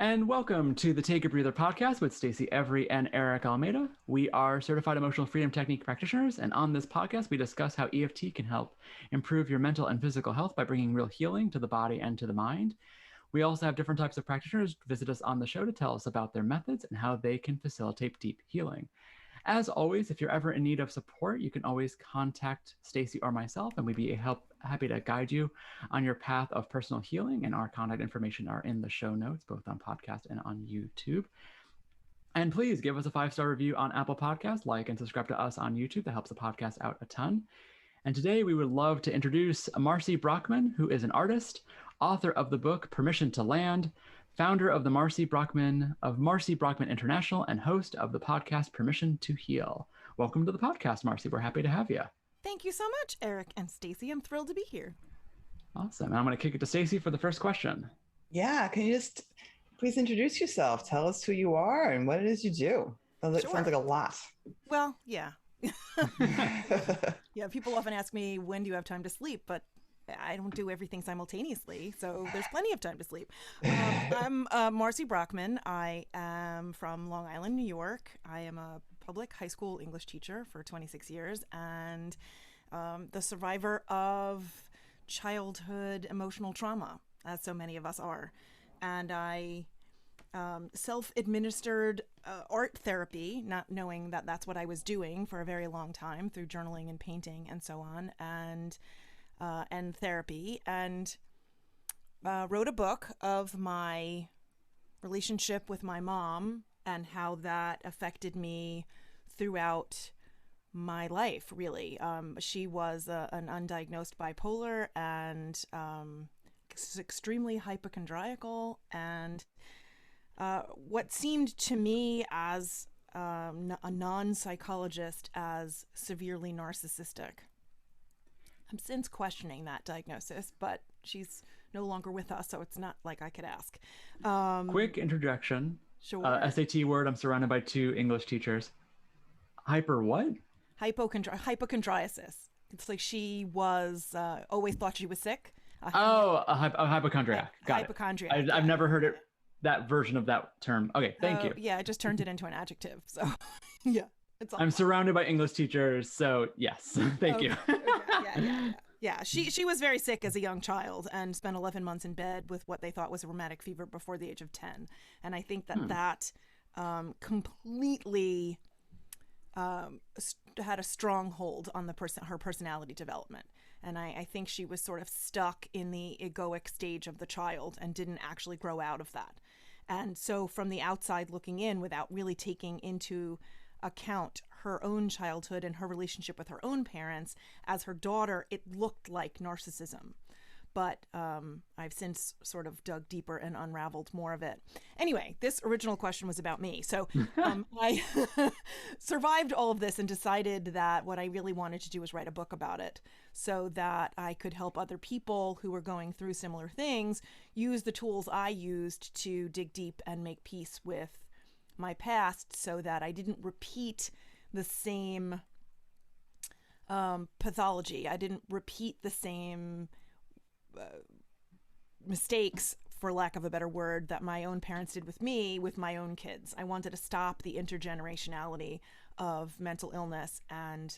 And welcome to the Take a Breather podcast with Stacy Eric and Eric Almeida. We are certified emotional freedom technique practitioners, and on this podcast, we discuss how EFT can help improve your mental and physical health by bringing real healing to the body and to the mind. We also have different types of practitioners visit us on the show to tell us about their methods and how they can facilitate deep healing. As always, if you're ever in need of support, you can always contact Stacy or myself, and we'd be happy to guide you on your path of personal healing. And our contact information are in the show notes, both on podcast and on YouTube. And please give us a 5-star review on Apple Podcasts, like and subscribe to us on YouTube. That helps the podcast out a ton. And today we would love to introduce Marci Brockmann, who is an artist, author of the book Permission to Land, founder of Marci Brockmann International, and host of the podcast Permission to Heal. Welcome to the podcast, Marci. We're happy to have you. Thank you so much, Eric and Stacy. I'm thrilled to be here. Awesome. And I'm going to kick it to Stacy for the first question. Yeah. Can you just please introduce yourself? Tell us who you are and what it is you do. Sounds like a lot. Well, yeah. Yeah, people often ask me, when do you have time to sleep? But I don't do everything simultaneously, so there's plenty of time to sleep. I'm Marci Brockmann. I am from Long Island, New York. I am a public high school English teacher for 26 years and the survivor of childhood emotional trauma, as so many of us are. And I self-administered art therapy, not knowing that that's what I was doing for a very long time through journaling and painting and so on, and therapy, and wrote a book of my relationship with my mom and how that affected me throughout my life, really. She was an undiagnosed bipolar and extremely hypochondriacal, and what seemed to me as a non-psychologist as severely narcissistic. I'm since questioning that diagnosis, but she's no longer with us, so it's not like I could ask. Quick introduction. Sure. SAT word, I'm surrounded by 2 English teachers. Hyper what? Hypochondriasis. It's like she was, always thought she was sick. A hypochondriac. Got hypochondriac, it. I've never heard that version of that term. Okay, thank you. Yeah, I just turned it into an adjective, so yeah. I'm surrounded by English teachers, so yes, thank you. Okay. Yeah. She was very sick as a young child and spent 11 months in bed with what they thought was a rheumatic fever before the age of 10. And I think that completely had a strong hold on her personality development. And I think she was sort of stuck in the egoic stage of the child and didn't actually grow out of that. And so from the outside looking in, without really taking into account her own childhood and her relationship with her own parents, as her daughter, it looked like narcissism. But I've since sort of dug deeper and unraveled more of it. Anyway, this original question was about me. So I survived all of this and decided that what I really wanted to do was write a book about it so that I could help other people who were going through similar things use the tools I used to dig deep and make peace with my past, so that I didn't repeat the same pathology. I didn't repeat the same mistakes, for lack of a better word, that my own parents did with me, with my own kids. I wanted to stop the intergenerationality of mental illness and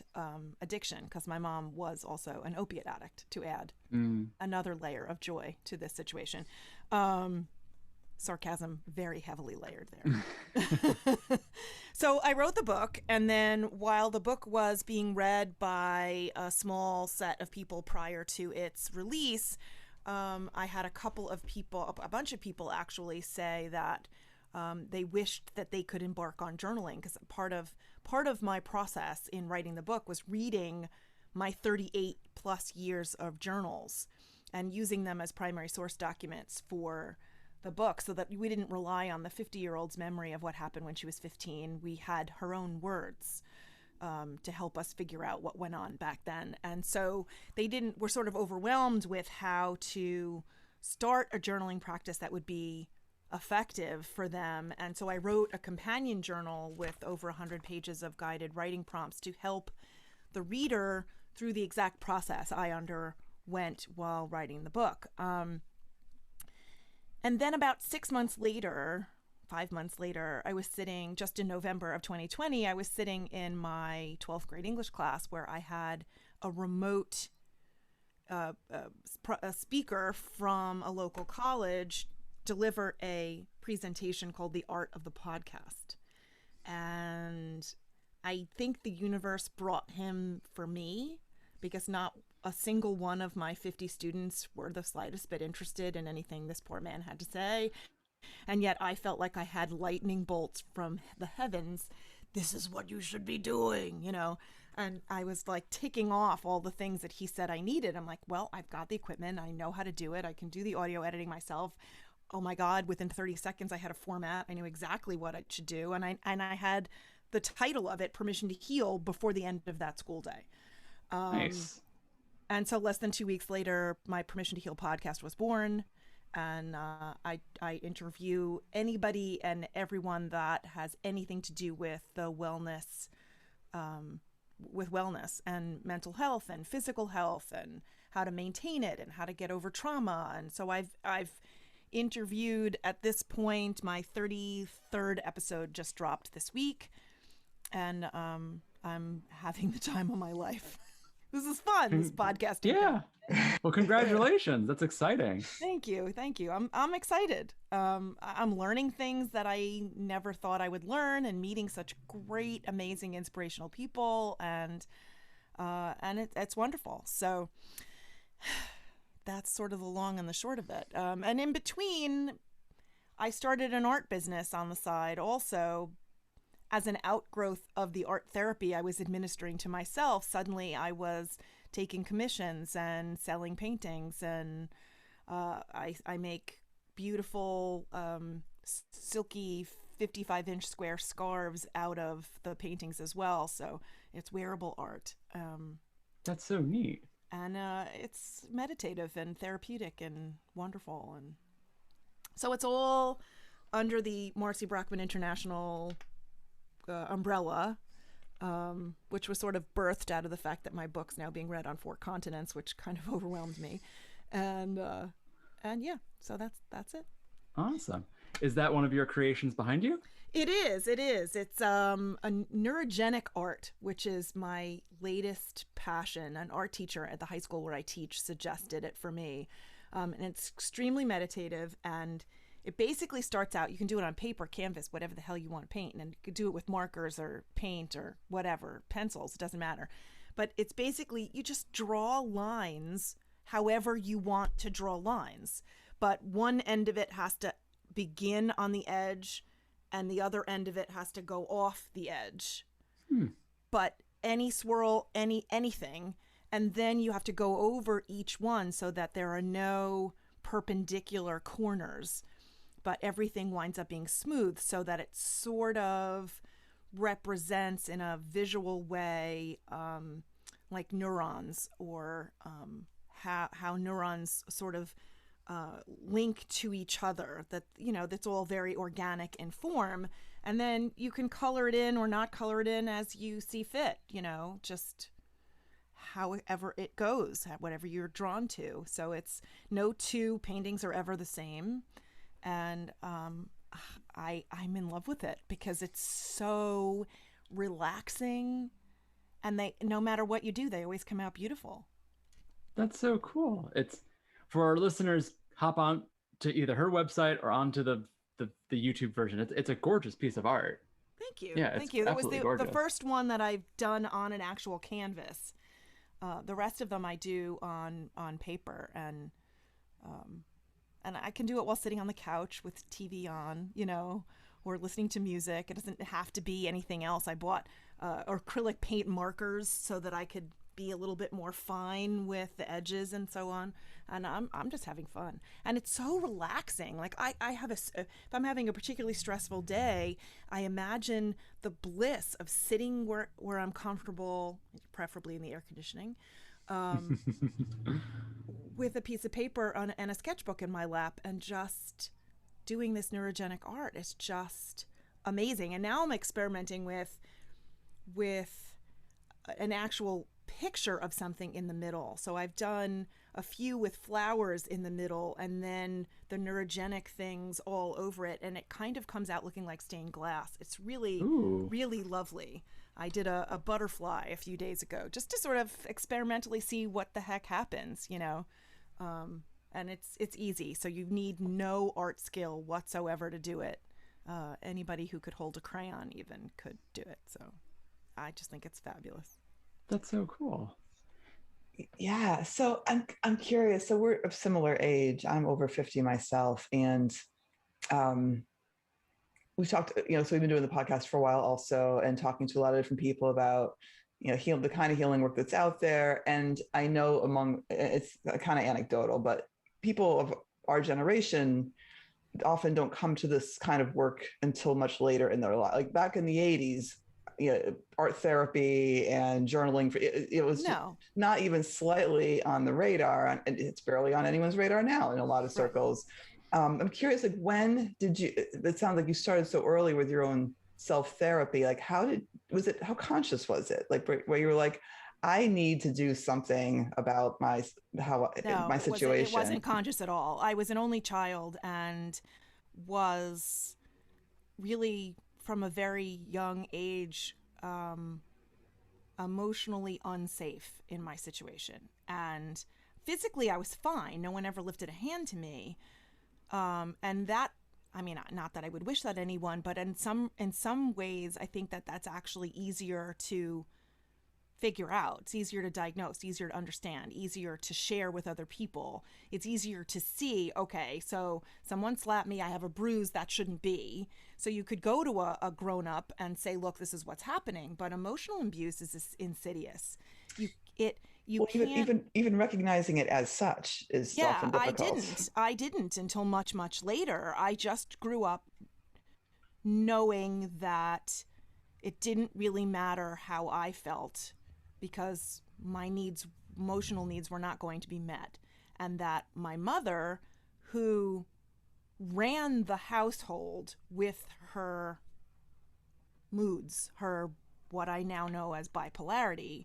addiction, because my mom was also an opiate addict, to add another layer of joy to this situation. Sarcasm very heavily layered there. So I wrote the book, and then while the book was being read by a small set of people prior to its release, I had a bunch of people actually say that they wished that they could embark on journaling, because part of my process in writing the book was reading my 38 plus years of journals and using them as primary source documents for the book, so that we didn't rely on the 50-year-old's memory of what happened when she was 15. We had her own words to help us figure out what went on back then. And so were sort of overwhelmed with how to start a journaling practice that would be effective for them. And so I wrote a companion journal with over 100 pages of guided writing prompts to help the reader through the exact process I underwent while writing the book. And then about 6 months later, 5 months later, I was sitting just in November of 2020, I was sitting in my 12th grade English class where I had a remote a speaker from a local college deliver a presentation called The Art of the Podcast. And I think the universe brought him for me because not a single one of my 50 students were the slightest bit interested in anything this poor man had to say. And yet I felt like I had lightning bolts from the heavens. This is what you should be doing, you know. And I was like ticking off all the things that he said I needed. I'm like, well, I've got the equipment. I know how to do it. I can do the audio editing myself. Oh my God, within 30 seconds, I had a format. I knew exactly what I should do. And I had the title of it, Permission to Heal, before the end of that school day. Nice. And so less than 2 weeks later, my Permission to Heal podcast was born. And I interview anybody and everyone that has anything to do with the wellness and mental health and physical health and how to maintain it and how to get over trauma. And so I've interviewed, at this point, my 33rd episode just dropped this week, and I'm having the time of my life. This is fun, this podcasting. Yeah. Well, congratulations. That's exciting. Thank you. I'm excited. I'm learning things that I never thought I would learn, and meeting such great, amazing, inspirational people, and it's wonderful. So that's sort of the long and the short of it. And in between, I started an art business on the side also. As an outgrowth of the art therapy I was administering to myself, suddenly I was taking commissions and selling paintings, and I make beautiful silky 55-inch square scarves out of the paintings as well. So it's wearable art. That's so neat. And it's meditative and therapeutic and wonderful. And so it's all under the Marci Brockmann International umbrella, which was sort of birthed out of the fact that my book's now being read on 4 continents, which kind of overwhelmed me. And yeah, so that's it. Awesome. Is that one of your creations behind you? It is. It's a neurogenic art, which is my latest passion. An art teacher at the high school where I teach suggested it for me. And it's extremely meditative, and it basically starts out, you can do it on paper, canvas, whatever the hell you want to paint, and you could do it with markers or paint or whatever, pencils, it doesn't matter. But it's basically, you just draw lines however you want to draw lines. But one end of it has to begin on the edge, and the other end of it has to go off the edge. But any swirl, anything, and then you have to go over each one so that there are no perpendicular corners, but everything winds up being smooth so that it sort of represents in a visual way like neurons, or how neurons sort of link to each other, that, you know, that's all very organic in form. And then you can color it in or not color it in as you see fit, you know, just however it goes, whatever you're drawn to. So it's no 2 paintings are ever the same. And I'm in love with it because it's so relaxing, and they, no matter what you do, they always come out beautiful. That's so cool. It's, for our listeners, hop on to either her website or onto the YouTube version. It's a gorgeous piece of art. Thank you. Yeah, Thank you. That was the gorgeous. first one that I've done on an actual canvas. The rest of them I do on paper, and I can do it while sitting on the couch with TV on, you know, or listening to music. It doesn't have to be anything else. I bought acrylic paint markers so that I could be a little bit more fine with the edges and so on. And I'm just having fun. And it's so relaxing. Like I have if I'm having a particularly stressful day, I imagine the bliss of sitting where I'm comfortable, preferably in the air conditioning, with a piece of paper and a sketchbook in my lap, and just doing this neurogenic art. It's just amazing. And now I'm experimenting with an actual picture of something in the middle. So I've done a few with flowers in the middle and then the neurogenic things all over it, and it kind of comes out looking like stained glass. It's really, Ooh. really lovely. I did a butterfly a few days ago just to sort of experimentally see what the heck happens, you know. And it's easy, so you need no art skill whatsoever to do it. Anybody who could hold a crayon even could do it. So I just think it's fabulous. That's so cool. Yeah. So I'm curious. So we're of similar age. I'm over 50 myself, and we've talked. So we've been doing the podcast for a while, also, and talking to a lot of different people about the kind of healing work that's out there. And I know it's kind of anecdotal, but people of our generation often don't come to this kind of work until much later in their life. Like back in the 80s, art therapy and journaling, it was not even slightly on the radar, and it's barely on anyone's radar now in a lot of circles. Right. I'm curious, like, when did you, it sounds like you started so early with your own self-therapy. Like, how conscious was it? Like, where you were like, I need to do something about my situation. It wasn't conscious at all. I was an only child and was really, from a very young age, emotionally unsafe in my situation. And physically, I was fine. No one ever lifted a hand to me. And that, I mean, not that I would wish that anyone, but in some ways, I think that that's actually easier to figure out. It's easier to diagnose, easier to understand, easier to share with other people. It's easier to see, okay, so someone slapped me, I have a bruise, that shouldn't be. So you could go to a grown-up and say, look, this is what's happening. But emotional abuse is insidious. You can't... even recognizing it as such is often difficult. I didn't until much, much later. I just grew up knowing that it didn't really matter how I felt, because my emotional needs were not going to be met. And that my mother, who ran the household with her moods, her what I now know as bipolarity,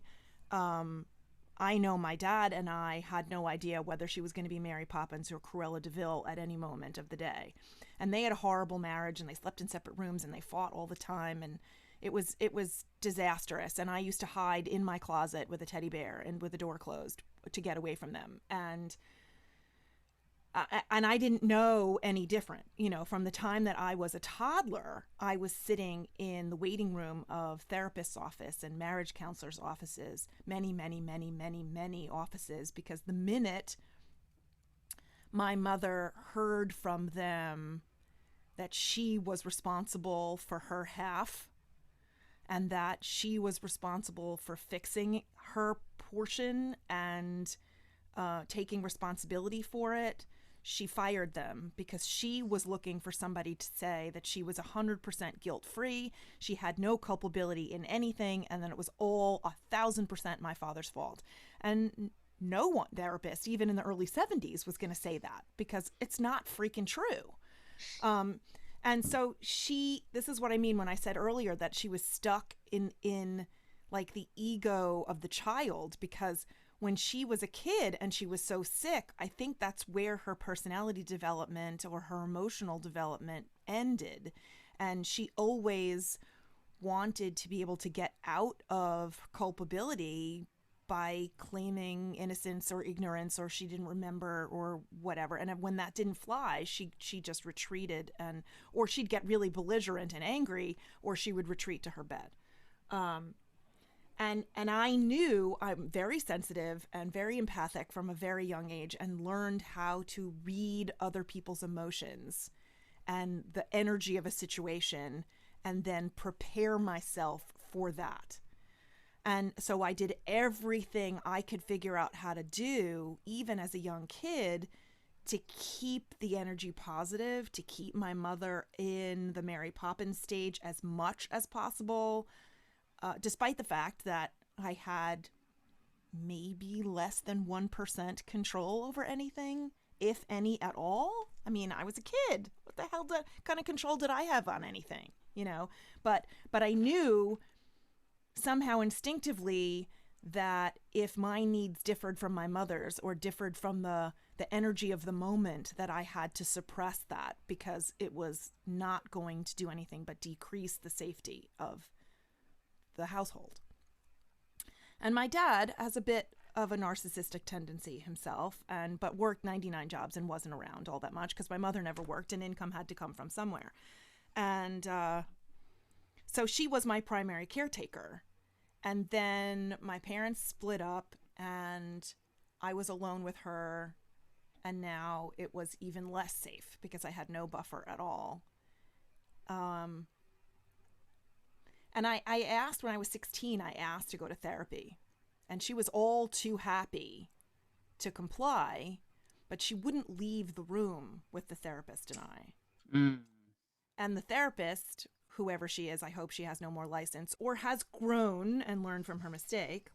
I know my dad and I had no idea whether she was going to be Mary Poppins or Cruella de Vil at any moment of the day. And they had a horrible marriage, and they slept in separate rooms, and they fought all the time, and it was disastrous. And I used to hide in my closet with a teddy bear and with the door closed to get away from them. And I didn't know any different. From the time that I was a toddler, I was sitting in the waiting room of therapist's office and marriage counselors' offices, many, many, many, many, many offices, because the minute my mother heard from them that she was responsible for her half, and that she was responsible for fixing her portion and taking responsibility for it, she fired them, because she was looking for somebody to say that she was 100% guilt-free, she had no culpability in anything, and then it was all 1,000% my father's fault. And no one therapist, even in the early 70s, was going to say that, because it's not freaking true. And so this is what I mean when I said earlier that she was stuck in like the ego of the child, because when she was a kid and she was so sick, I think that's where her personality development or her emotional development ended. And she always wanted to be able to get out of culpability by claiming innocence or ignorance, or she didn't remember or whatever. And when that didn't fly, she just retreated, or she'd get really belligerent and angry, or she would retreat to her bed. And I knew I'm very sensitive and very empathic from a very young age, and learned how to read other people's emotions and the energy of a situation, and then prepare myself for that. And so I did everything I could figure out how to do, even as a young kid, to keep the energy positive, to keep my mother in the Mary Poppins stage as much as possible, despite the fact that I had maybe less than 1% control over anything, if any at all. I mean, I was a kid. What the hell kind of control did I have on anything, But I knew somehow instinctively that if my needs differed from my mother's or differed from the energy of the moment, that I had to suppress that because it was not going to do anything but decrease the safety of the household. And my dad has a bit of a narcissistic tendency himself, but worked 99 jobs and wasn't around all that much because my mother never worked and income had to come from somewhere. And so she was my primary caretaker. And then my parents split up and I was alone with her. And now it was even less safe because I had no buffer at all. And I asked when I was 16, I asked to go to therapy. And she was all too happy to comply, but she wouldn't leave the room with the therapist and I. And the therapist, whoever she is, I hope she has no more license or has grown and learned from her mistake.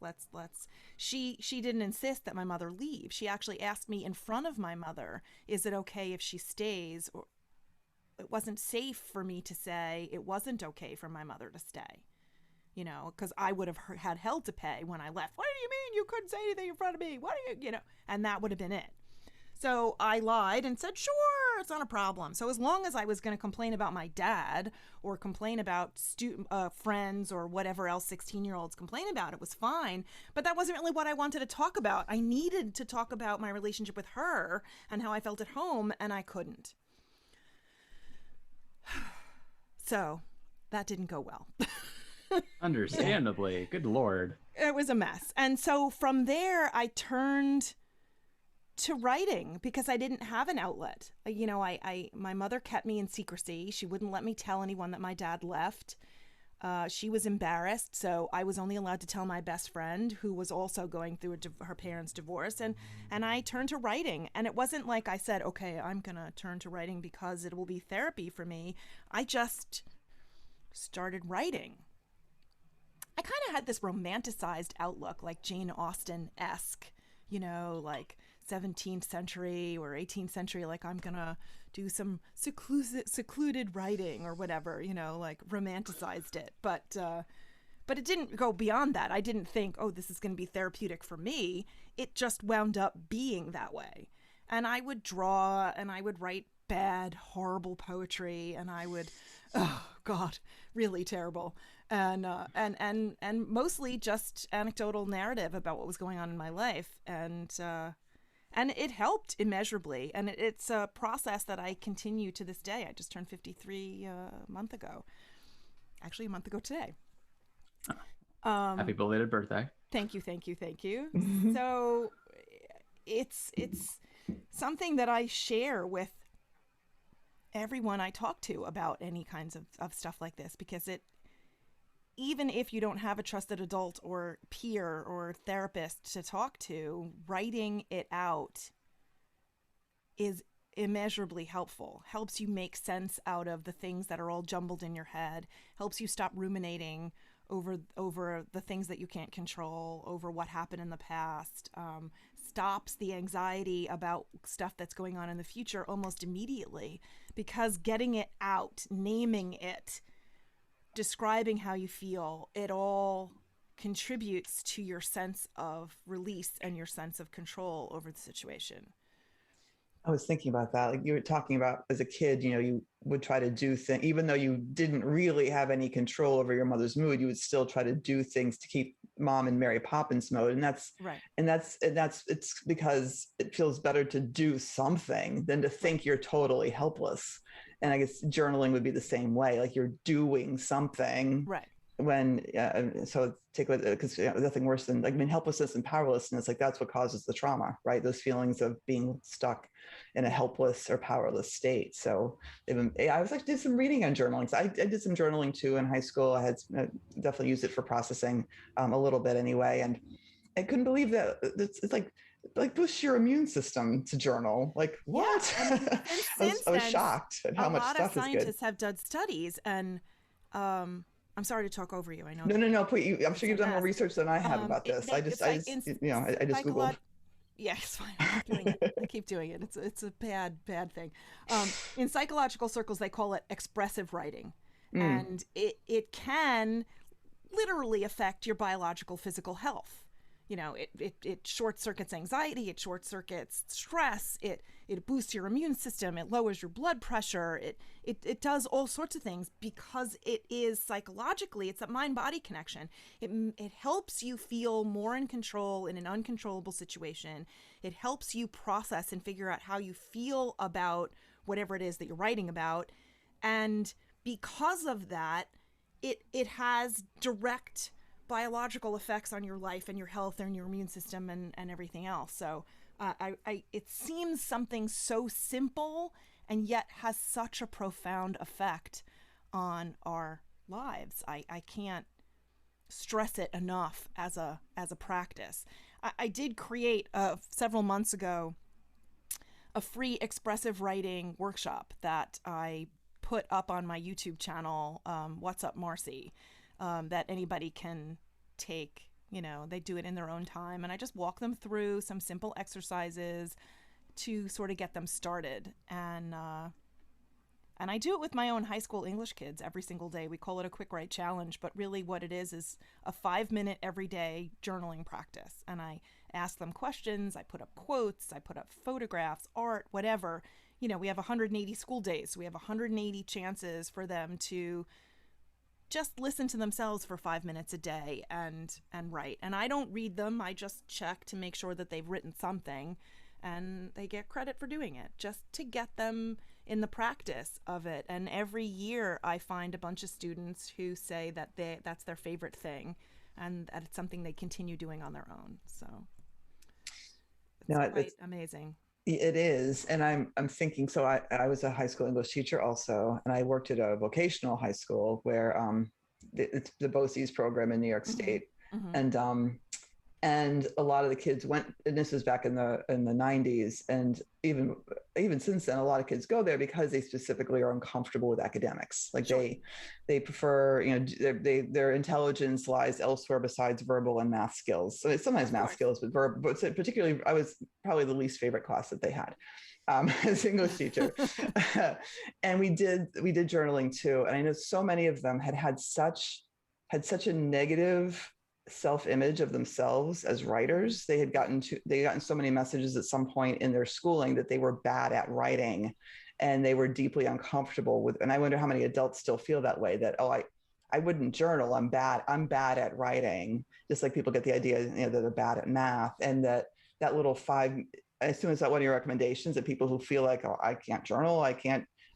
She didn't insist that my mother leave. She actually asked me in front of my mother, is it okay if she stays? Or it wasn't safe for me to say it wasn't okay for my mother to stay, because I would have had hell to pay when I left. What do you mean you couldn't say anything in front of me? What do you, and that would have been it. So I lied and said, sure, it's not a problem. So as long as I was going to complain about my dad or complain about friends or whatever else 16-year-olds complain about, it was fine. But that wasn't really what I wanted to talk about. I needed to talk about my relationship with her and how I felt at home, and I couldn't. So that didn't go well. Understandably. Good Lord. It was a mess. And so from there, I turned to writing because I didn't have an outlet. My mother kept me in secrecy. She wouldn't let me tell anyone that my dad left. She was embarrassed, so I was only allowed to tell my best friend, who was also going through her parents' divorce, and I turned to writing. And it wasn't like I said, okay, I'm gonna turn to writing because it will be therapy for me. I just started writing. I kind of had this romanticized outlook, like Jane Austen-esque, like 17th century or 18th century, like I'm gonna do some secluded writing or whatever, like romanticized it. But it didn't go beyond that. I didn't think, oh, this is gonna be therapeutic for me. It just wound up being that way. And I would draw and I would write bad, horrible poetry, and I would, oh God, really terrible. And mostly just anecdotal narrative about what was going on in my life. And it helped immeasurably. And it's a process that I continue to this day. I just turned 53 a month ago. Actually, a month ago today. Happy belated birthday. Thank you. So it's something that I share with everyone I talk to about any kinds of stuff like this, because even if you don't have a trusted adult or peer or therapist to talk to, writing it out is immeasurably helpful. Helps you make sense out of the things that are all jumbled in your head. Helps you stop ruminating over the things that you can't control, over what happened in the past. Stops the anxiety about stuff that's going on in the future almost immediately, because getting it out, naming it, describing how you feel, it all contributes to your sense of release and your sense of control over the situation. I was thinking about that. Like you were talking about as a kid, you would try to do things, even though you didn't really have any control over your mother's mood, you would still try to do things to keep mom in Mary Poppins mode. And that's right. And it's because it feels better to do something than to think you're totally helpless. And I guess journaling would be the same way. Like you're doing something. Right. When so take it, because nothing worse than helplessness and powerlessness, like that's what causes the trauma, right? Those feelings of being stuck in a helpless or powerless state. So I was did some reading on journaling. So I did some journaling too in high school. I had definitely used it for processing a little bit anyway, and I couldn't believe that it's like boost your immune system to journal. Like what? Yeah, I was shocked at how much stuff is good. A lot of scientists have done studies, and I'm sorry to talk over you. I know. No. Please, I'm sure you've done more research than I have about this. I just Googled. Yeah, it's fine. I keep doing it. It's a bad thing. In psychological circles, they call it expressive writing, and it can literally affect your biological, physical health. it short circuits anxiety, it short circuits stress, it boosts your immune system, it lowers your blood pressure, it does all sorts of things because it is psychologically, it's a mind-body connection. It helps you feel more in control in an uncontrollable situation. It helps you process and figure out how you feel about whatever it is that you're writing about. And because of that, it has direct biological effects on your life and your health and your immune system and everything else. So it seems something so simple and yet has such a profound effect on our lives. I can't stress it enough as a practice. I did create several months ago a free expressive writing workshop that I put up on my YouTube channel, What's Up Marci, that anybody can take. They do it in their own time, and I just walk them through some simple exercises to sort of get them started. And I do it with my own high school English kids every single day. We call it a quick write challenge, but really what it is a 5-minute everyday journaling practice. And I ask them questions, I put up quotes, I put up photographs, art, whatever. We have 180 school days. So we have 180 chances for them to just listen to themselves for 5 minutes a day and write. And I don't read them. I just check to make sure that they've written something, and they get credit for doing it just to get them in the practice of it. And every year I find a bunch of students who say that that's their favorite thing and that it's something they continue doing on their own. So it's quite amazing. It is. And I'm thinking, so I was a high school English teacher also, and I worked at a vocational high school where it's the BOCES program in New York State. Mm-hmm. And a lot of the kids went, and this was back in the 90s. And even since then, a lot of kids go there because they specifically are uncomfortable with academics. Like sure. They prefer, their intelligence lies elsewhere besides verbal and math skills. So it's sometimes math skills, but particularly, I was probably the least favorite class that they had as English teacher. And we did journaling too. And I know so many of them had such a negative self-image of themselves as writers. They had gotten so many messages at some point in their schooling that they were bad at writing, and they were deeply uncomfortable with. And I wonder how many adults still feel that way, that I wouldn't journal. I'm bad at writing. Just like people get the idea, that they're bad at math, and that little 5. I assume it's not one of your recommendations, that people who feel like, I can't journal, I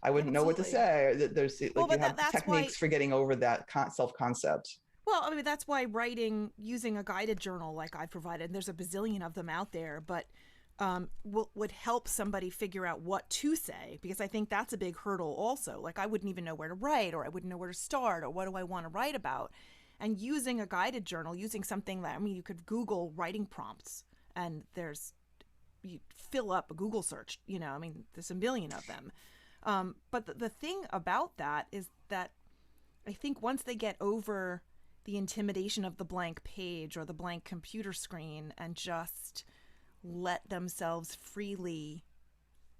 wouldn't know what to say. Or that there's you have techniques for getting over that self-concept. Well, I mean, that's why writing using a guided journal like I provided, there's a bazillion of them out there, but would help somebody figure out what to say, because I think that's a big hurdle also. Like, I wouldn't even know where to write, or I wouldn't know where to start, or what do I want to write about? And using a guided journal, using something that, you could Google writing prompts, and you fill up a Google search, there's a million of them. But the thing about that is that I think once they get over the intimidation of the blank page or the blank computer screen and just let themselves freely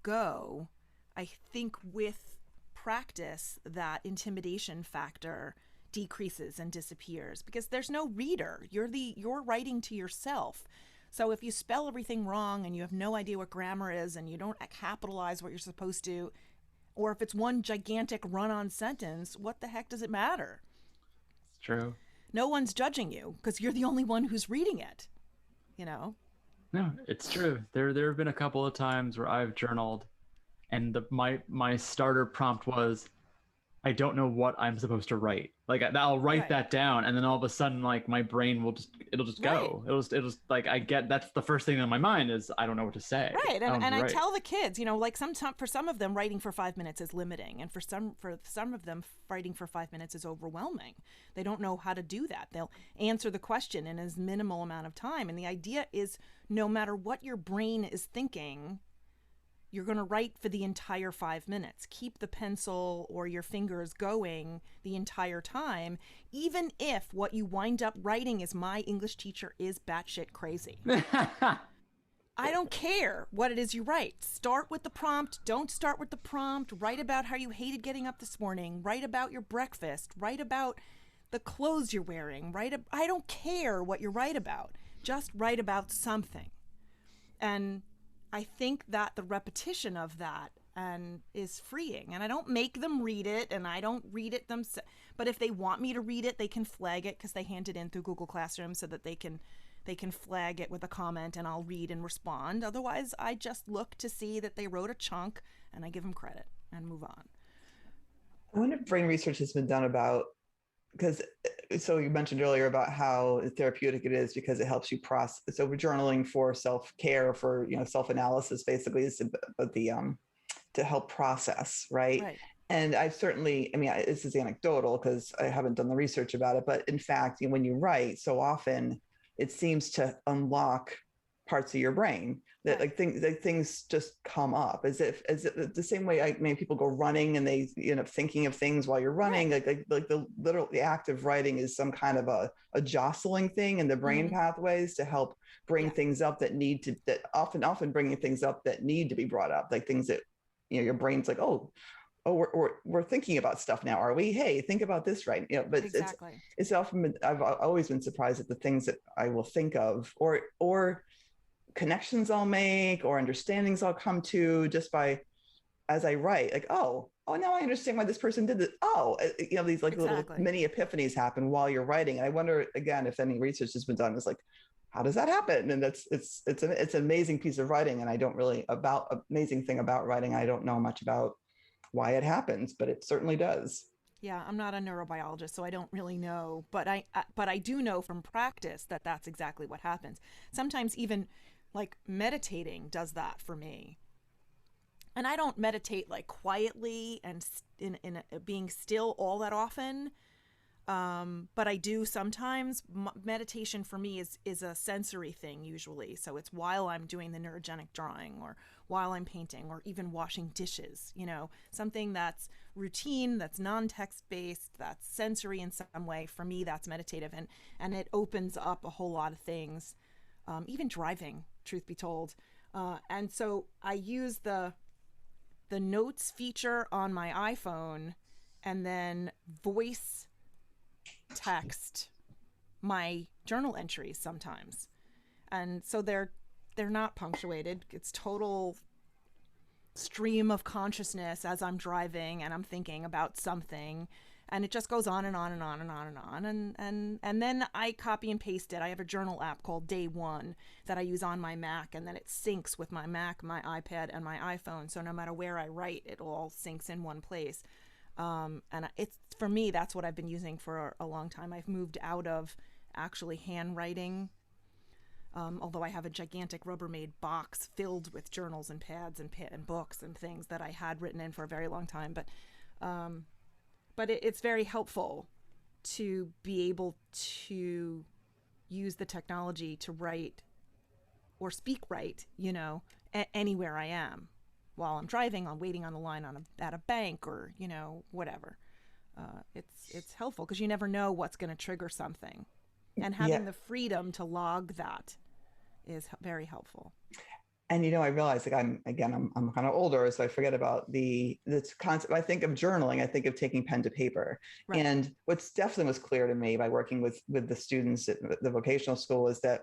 go, I think with practice that intimidation factor decreases and disappears, because there's no reader. You're writing to yourself. So if you spell everything wrong and you have no idea what grammar is and you don't capitalize what you're supposed to, or if it's one gigantic run-on sentence, what the heck does it matter? It's true. No one's judging you because you're the only one who's reading it, No, it's true. There have been a couple of times where I've journaled, and my starter prompt was, I don't know what I'm supposed to write. Like, I'll write that down, and then all of a sudden, like, my brain it'll just go. It'll just like, I get, that's the first thing on my mind is, I don't know what to say. Right. And I tell the kids, like for some of them, writing for 5 minutes is limiting. And for some of them, writing for 5 minutes is overwhelming. They don't know how to do that. They'll answer the question in as minimal amount of time. And the idea is, no matter what your brain is thinking, you're going to write for the entire 5 minutes. Keep the pencil or your fingers going the entire time, even if what you wind up writing is, my English teacher is batshit crazy. I don't care what it is you write. Start with the prompt. Don't start with the prompt. Write about how you hated getting up this morning. Write about your breakfast. Write about the clothes you're wearing. I don't care what you write about. just write about something. And I think that the repetition of that is freeing. And I don't make them read it, and I don't read it themselves. But if they want me to read it, they can flag it, because they hand it in through Google Classroom, so that they can flag it with a comment, and I'll read and respond. Otherwise, I just look to see that they wrote a chunk, and I give them credit and move on. I wonder if brain research has been done about, because so you mentioned earlier about how therapeutic it is because it helps you process. So we're journaling for self-care, for self-analysis, basically, is about the to help process, right? And I've certainly, I mean, this is anecdotal because I haven't done the research about it, but in fact, when you write, so often it seems to unlock parts of your brain that things just come up, as if the same way people go running and they end up thinking of things while you're running, like the act of writing is some kind of a jostling thing in the brain pathways to help bring things up that often bringing things up that need to be brought up, like things that your brain's like, oh, we're thinking about stuff now, are we? Hey, think about this, right? But exactly. It's often I've always been surprised at the things that I will think of, or connections I'll make, or understandings I'll come to just by as I write. Like, oh, now I understand why this person did this. Oh, these little mini epiphanies happen while you're writing. And I wonder again if any research has been done. It's like, how does that happen? And it's an amazing piece of writing. And I don't really amazing thing about writing. I don't know much about why it happens, but it certainly does. Yeah, I'm not a neurobiologist, so I don't really know, but I do know from practice that that's exactly what happens. Sometimes even like meditating does that for me. And I don't meditate like quietly and being still all that often. But I do sometimes. Meditation for me is a sensory thing usually. So it's while I'm doing the neurogenic drawing, or while I'm painting, or even washing dishes, something that's routine, that's non-text based, that's sensory in some way. For me, that's meditative, and it opens up a whole lot of things, even driving, truth be told. And so I use the notes feature on my iPhone, and then voice text my journal entries sometimes, and so they're not punctuated. It's total stream of consciousness as I'm driving and I'm thinking about something, and it just goes on and on and on and on and on, and then I copy and paste it. I have a journal app called Day One that I use on my Mac, and then it syncs with my Mac, my iPad, and my iPhone, so no matter where I write, it all syncs in one place. And it's, for me, that's what I've been using for a long time. I've moved out of actually handwriting, although I have a gigantic Rubbermaid box filled with journals and pads and books and things that I had written in for a very long time. But it's very helpful to be able to use the technology to write or speak right, anywhere I am. While I'm driving, I'm waiting on the line at a bank, or whatever. It's helpful because you never know what's going to trigger something, and having the freedom to log that is very helpful. And I realize, like, I'm kind of older, so I forget about this concept. I think of journaling, I think of taking pen to paper. Right. And what's definitely was clear to me by working with the students at the vocational school is that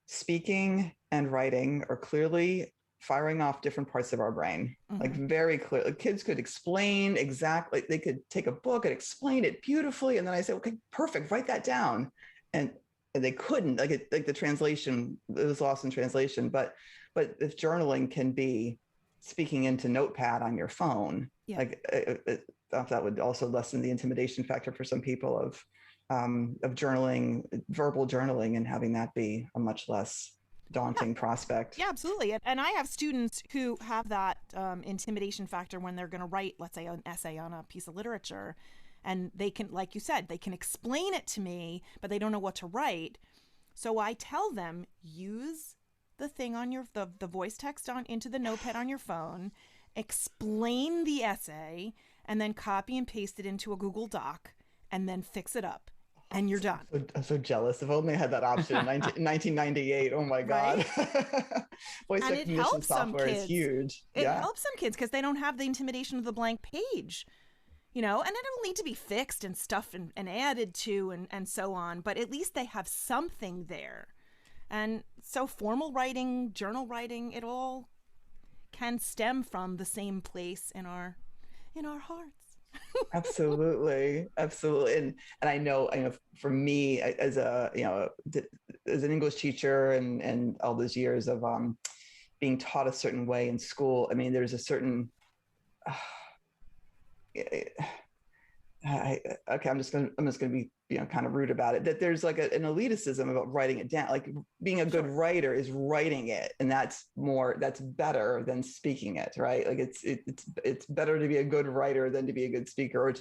speaking and writing are clearly firing off different parts of our brain, like very clear. Like, kids could explain exactly, they could take a book and explain it beautifully. And then I say, okay, perfect, write that down. And they couldn't, like the translation, it was lost in translation. But if journaling can be speaking into Notepad on your phone, that would also lessen the intimidation factor for some people of journaling, verbal journaling, and having that be a much less daunting prospect. Yeah, absolutely. And I have students who have that intimidation factor when they're going to write, let's say, an essay on a piece of literature, and they can, like you said, they can explain it to me, but they don't know what to write. So I tell them, use the thing on the voice text into the Notepad on your phone, explain the essay, and then copy and paste it into a Google Doc, and then fix it up. And you're done. I'm so jealous. If only I had that option in 1998. Oh my God. Voice recognition software is huge. It helps some kids because they don't have the intimidation of the blank page, and it'll need to be fixed and stuff and added to and so on. But at least they have something there. And so formal writing, journal writing, it all can stem from the same place in our hearts. Absolutely, absolutely. And I know for me as a, as an English teacher and all those years of being taught a certain way in school, I mean, there's a certain okay, I'm just gonna be kind of rude about it. That there's like an elitism about writing it down. Like being a good writer is writing it, and that's better than speaking it, right? Like it's better to be a good writer than to be a good speaker,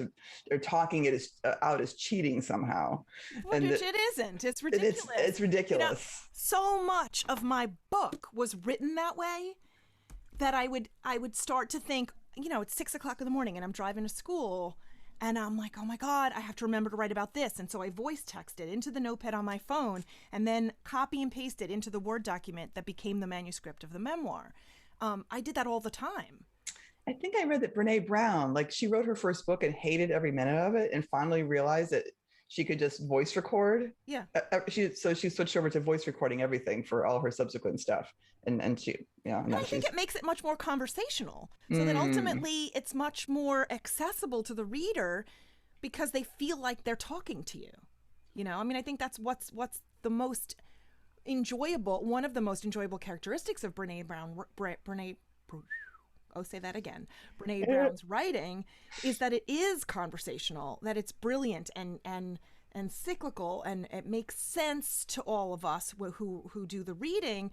or talking it out as cheating somehow. Which it isn't. It's ridiculous. It's ridiculous. So much of my book was written that way that I would start to think, it's 6 o'clock in the morning and I'm driving to school. And I'm like, oh my God, I have to remember to write about this. And so I voice text it into the notepad on my phone and then copy and paste it into the Word document that became the manuscript of the memoir. I did that all the time. I think I read that Brene Brown, like she wrote her first book and hated every minute of it and finally realized that she could just voice record. Yeah. She switched over to voice recording everything for all her subsequent stuff. And she, and I think it makes it much more conversational, so that ultimately it's much more accessible to the reader because they feel like they're talking to you. I mean, I think that's what's the most enjoyable, one of the most enjoyable characteristics of Brene Brown's writing is that it is conversational, that it's brilliant and cyclical, and it makes sense to all of us who do the reading,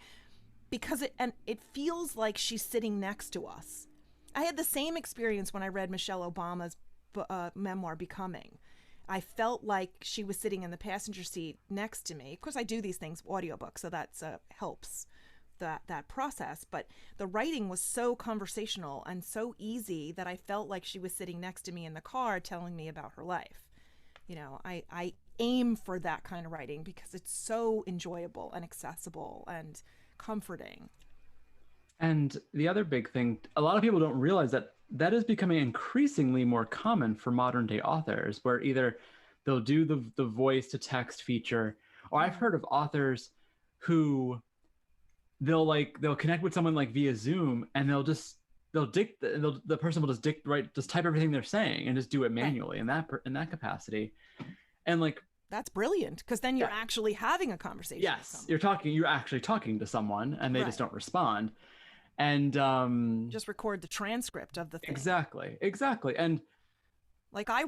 because it feels like she's sitting next to us. I had the same experience when I read Michelle Obama's memoir, Becoming. I felt like she was sitting in the passenger seat next to me. Of course, I do these things audiobook, so that helps that process. But the writing was so conversational and so easy that I felt like she was sitting next to me in the car telling me about her life. I aim for that kind of writing because it's so enjoyable and accessible and comforting. And the other big thing, a lot of people don't realize that is becoming increasingly more common for modern day authors, where either they'll do the voice to text feature, or I've heard of authors who they'll connect with someone like via Zoom, and the person will just type everything they're saying and just do it manually in that capacity. And like, that's brilliant, because then you're actually having a conversation. Yes, you're actually talking to someone, and they just don't respond. And just record the transcript of the thing. Exactly. And like I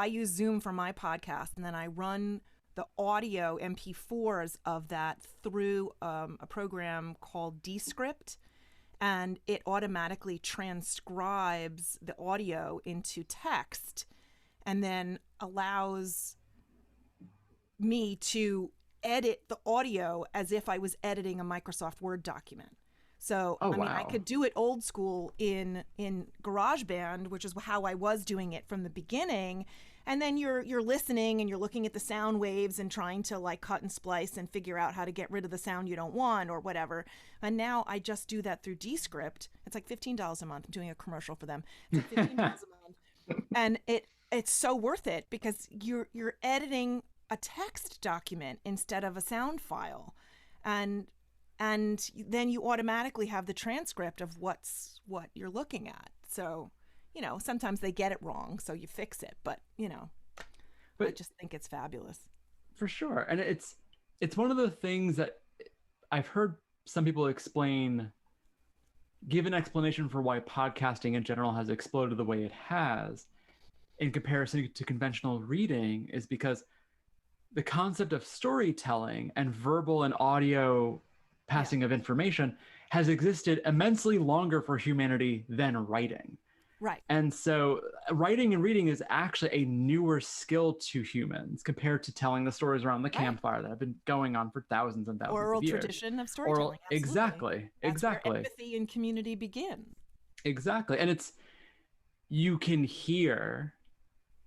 use Zoom for my podcast, and then I run the audio MP4s of that through a program called Descript, and it automatically transcribes the audio into text and then allows me to edit the audio as if I was editing a Microsoft Word document. So, I could do it old school in GarageBand, which is how I was doing it from the beginning. And then you're listening and you're looking at the sound waves and trying to like cut and splice and figure out how to get rid of the sound you don't want or whatever. And now I just do that through Descript. It's like $15 a month. I'm doing a commercial for them. It's like $15 a month. And it's so worth it because you're editing a text document instead of a sound file, and then you automatically have the transcript of what you're looking at. So sometimes they get it wrong, so you fix it, but I just think it's fabulous for sure. And it's one of the things that I've heard some people give an explanation for why podcasting in general has exploded the way it has in comparison to conventional reading, is because the concept of storytelling and verbal and audio passing of information has existed immensely longer for humanity than writing. Right. And so writing and reading is actually a newer skill to humans compared to telling the stories around the campfire that have been going on for thousands and thousands of years. Oral tradition of storytelling. Exactly. That's where empathy and community begin. Exactly. And you can hear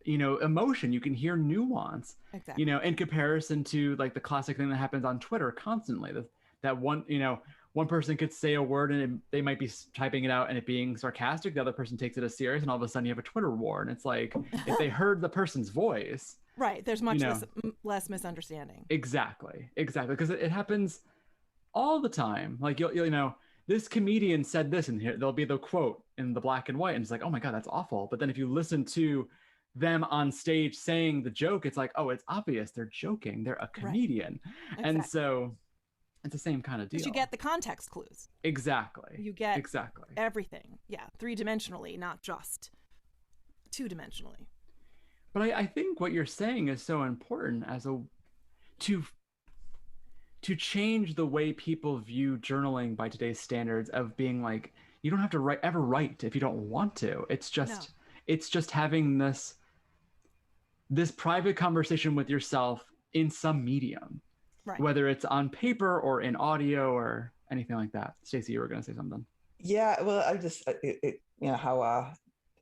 emotion, you can hear nuance, exactly. In comparison to like the classic thing that happens on Twitter constantly, that one person could say a word and they might be typing it out and it being sarcastic, the other person takes it as serious, and all of a sudden you have a Twitter war. And it's like, if they heard the person's voice, Right. There's much less misunderstanding. Exactly. Because it happens all the time. Like you'll this comedian said this, and here there'll be the quote in the black and white, and it's like, oh my God, that's awful. But then if you listen to them on stage saying the joke, it's like, oh, it's obvious they're joking. They're a comedian. Right. Exactly. And so it's the same kind of deal. But you get the context clues. Exactly. You get everything. Yeah. 3-dimensionally, not just 2-dimensionally. But I think what you're saying is so important to change the way people view journaling by today's standards of being like, you don't have to ever write if you don't want to. It's just having this private conversation with yourself in some medium, right? Whether it's on paper or in audio or anything like that. Stacy, you were going to say something. Yeah, well, I just how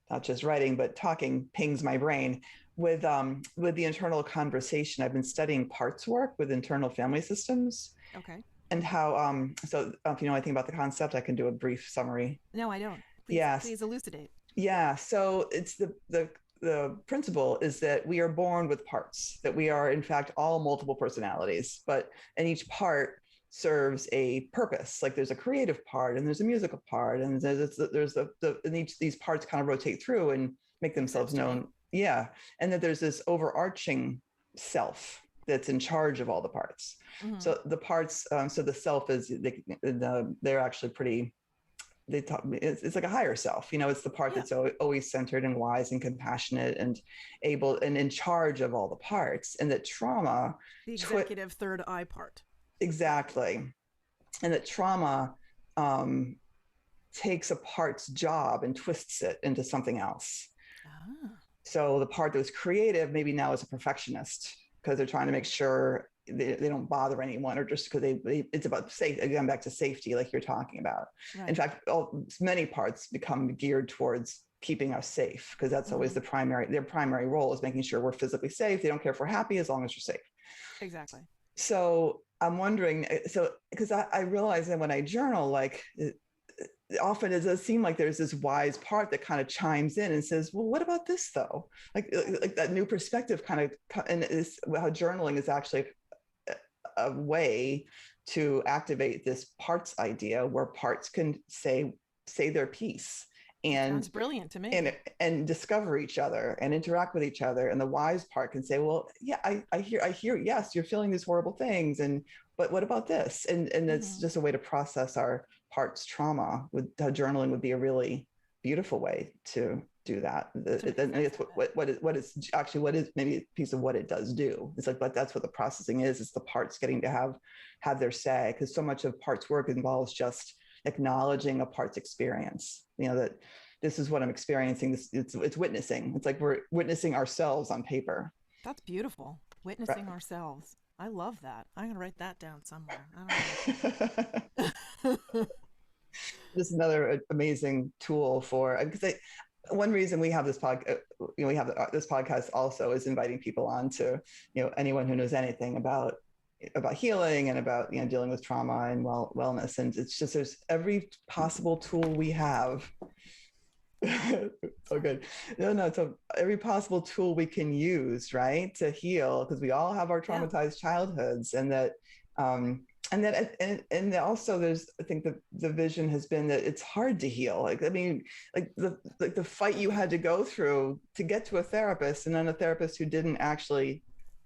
not just writing but talking pings my brain with the internal conversation. I've been studying parts work with internal family systems. Okay. And how so if you know anything about the concept, I can do a brief summary. No, I don't. Please elucidate. Yeah, so it's the principle is that we are born with parts, that we are in fact all multiple personalities, and each part serves a purpose. Like there's a creative part and there's a musical part, and and each of these parts kind of rotate through and make themselves known. Yeah. And that there's this overarching self that's in charge of all the parts. Mm-hmm. So the parts, so the self is, they're actually pretty, it's like a higher self, it's the part that's always centered and wise and compassionate and able and in charge of all the parts. And that trauma, the executive third eye part. Exactly. And that trauma takes a part's job and twists it into something else. Ah. So the part that was creative maybe now is a perfectionist because they're trying to make sure they don't bother anyone, or just because it's about again, back to safety, like you're talking about. Right. In fact, many parts become geared towards keeping us safe because that's always their primary role is making sure we're physically safe. They don't care if we're happy as long as you're safe. Exactly. So I'm wondering, because I realize that when I journal, like often it does seem like there's this wise part that kind of chimes in and says, well, what about this though? Like that new perspective kind of, and is how journaling is actually a way to activate this parts idea where parts can say their piece. And sounds brilliant to me. And discover each other and interact with each other. And the wise part can say, well, yeah, I hear, yes, you're feeling these horrible things. But what about this? And it's just a way to process our parts trauma. How journaling would be a really beautiful way to do that. It's what is maybe a piece of what it does do. It's like, but that's what the processing is. It's the parts getting to have their say, because so much of parts work involves just acknowledging a part's experience. That this is what I'm experiencing. It's witnessing. It's like we're witnessing ourselves on paper. That's beautiful. Witnessing ourselves. I love that. I'm gonna write that down somewhere. This is another amazing tool because one reason we have this this podcast also is inviting people on to anyone who knows anything about healing and about dealing with trauma and wellness, and it's just there's every possible tool we have. Oh, good. No. So every possible tool we can use, right, to heal, because we all have our traumatized childhoods, and that also there's, I think the vision has been that it's hard to heal. Like the fight you had to go through to get to a therapist, and then a therapist who didn't actually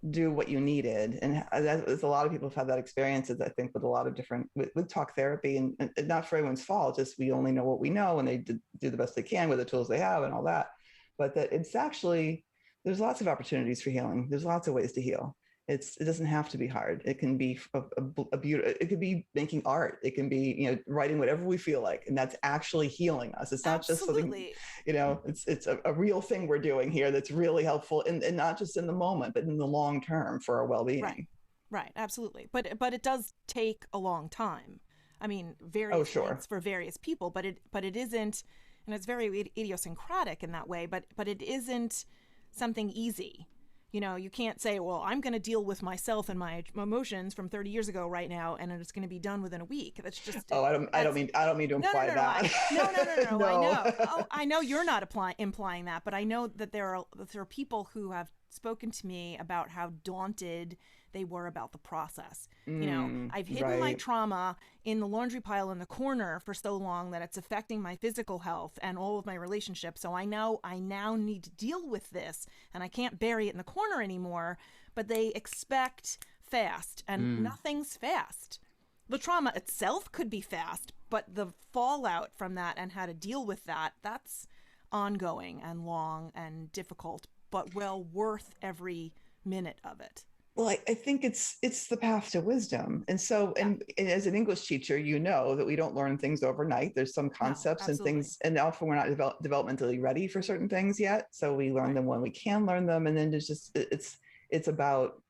do what you needed. And a lot of people have had that experience, I think, with a lot of different, with talk therapy, and not for everyone's fault, just we only know what we know, and they do the best they can with the tools they have and all that. But that it's actually, there's lots of opportunities for healing. There's lots of ways to heal. It doesn't have to be hard. It can be a beautiful, it could be making art. It can be, writing whatever we feel like. And that's actually healing us. It's not just something, it's a real thing we're doing here that's really helpful, and not just in the moment, but in the long term for our well-being. Right. Absolutely. But it does take a long time. I mean, various things for various people, but it isn't, and it's very idiosyncratic in that way, but it isn't something easy. You can't say, well, I'm going to deal with myself and my emotions from 30 years ago right now, and it's going to be done within a week. That's just. Oh, I don't mean to imply that. No. I know. Oh, I know you're not implying that, but I know that there are people who have spoken to me about how daunted they were about the process. I've hidden my Right. trauma in the laundry pile in the corner for so long that it's affecting my physical health and all of my relationships. So I now need to deal with this, and I can't bury it in the corner anymore. But they expect fast, and nothing's fast. The trauma itself could be fast, but the fallout from that and how to deal with that's ongoing and long and difficult, but well worth every minute of it. Well, I think it's the path to wisdom. And so, Yeah. and as an English teacher, that we don't learn things overnight. There's some No, concepts and absolutely. things, and often we're not developmentally ready for certain things yet. So we learn Right. them when we can learn them, and then it's about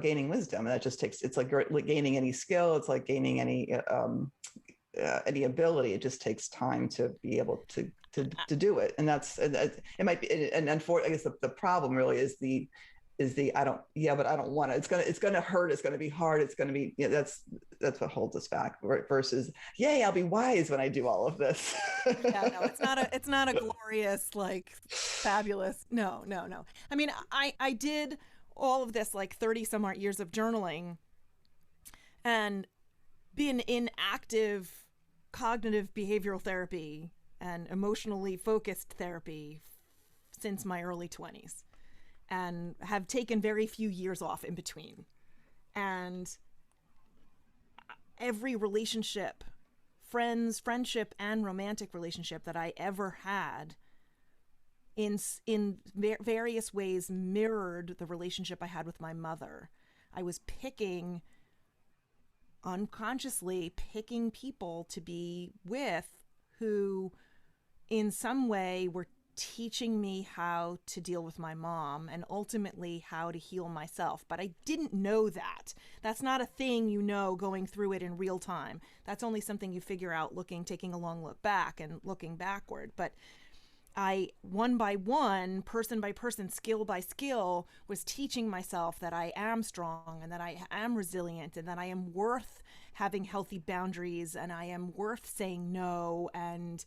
gaining wisdom, and that just takes. It's like gaining any skill. It's like gaining any ability. It just takes time to be able to do it, and it might be. And for I guess the problem really is the I don't but I don't want to. It's gonna hurt. It's gonna be hard. It's gonna be that's what holds us back. Versus yay, I'll be wise when I do all of this. Yeah, no, it's not a glorious, like, fabulous. No, no, no. I mean, I did all of this, like, 30 some odd years of journaling and been in active cognitive behavioral therapy and emotionally focused therapy since my early 20s, and have taken very few years off in between. And every relationship, friendship and romantic relationship that I ever had in various ways mirrored the relationship I had with my mother. I was unconsciously picking people to be with who in some way were teaching me how to deal with my mom and ultimately how to heal myself. But I didn't know that. That's not a thing going through it in real time. That's only something you figure out taking a long look back and looking backward. But I, one by one, person by person, skill by skill, was teaching myself that I am strong and that I am resilient and that I am worth having healthy boundaries and I am worth saying no, and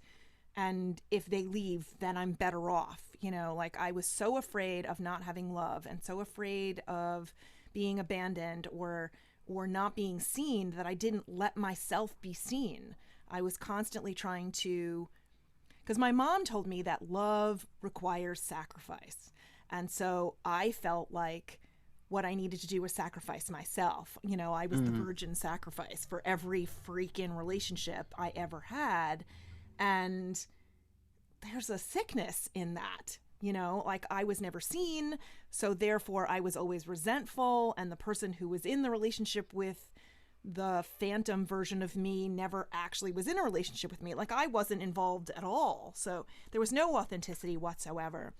if they leave, then I'm better off. Like, I was so afraid of not having love and so afraid of being abandoned or not being seen that I didn't let myself be seen. I was constantly trying to, because my mom told me that love requires sacrifice. And so I felt like what I needed to do was sacrifice myself. I was the virgin sacrifice for every freaking relationship I ever had. And there's a sickness in that, like, I was never seen. So therefore I was always resentful. And the person who was in the relationship with the phantom version of me never actually was in a relationship with me. Like, I wasn't involved at all. So there was no authenticity whatsoever.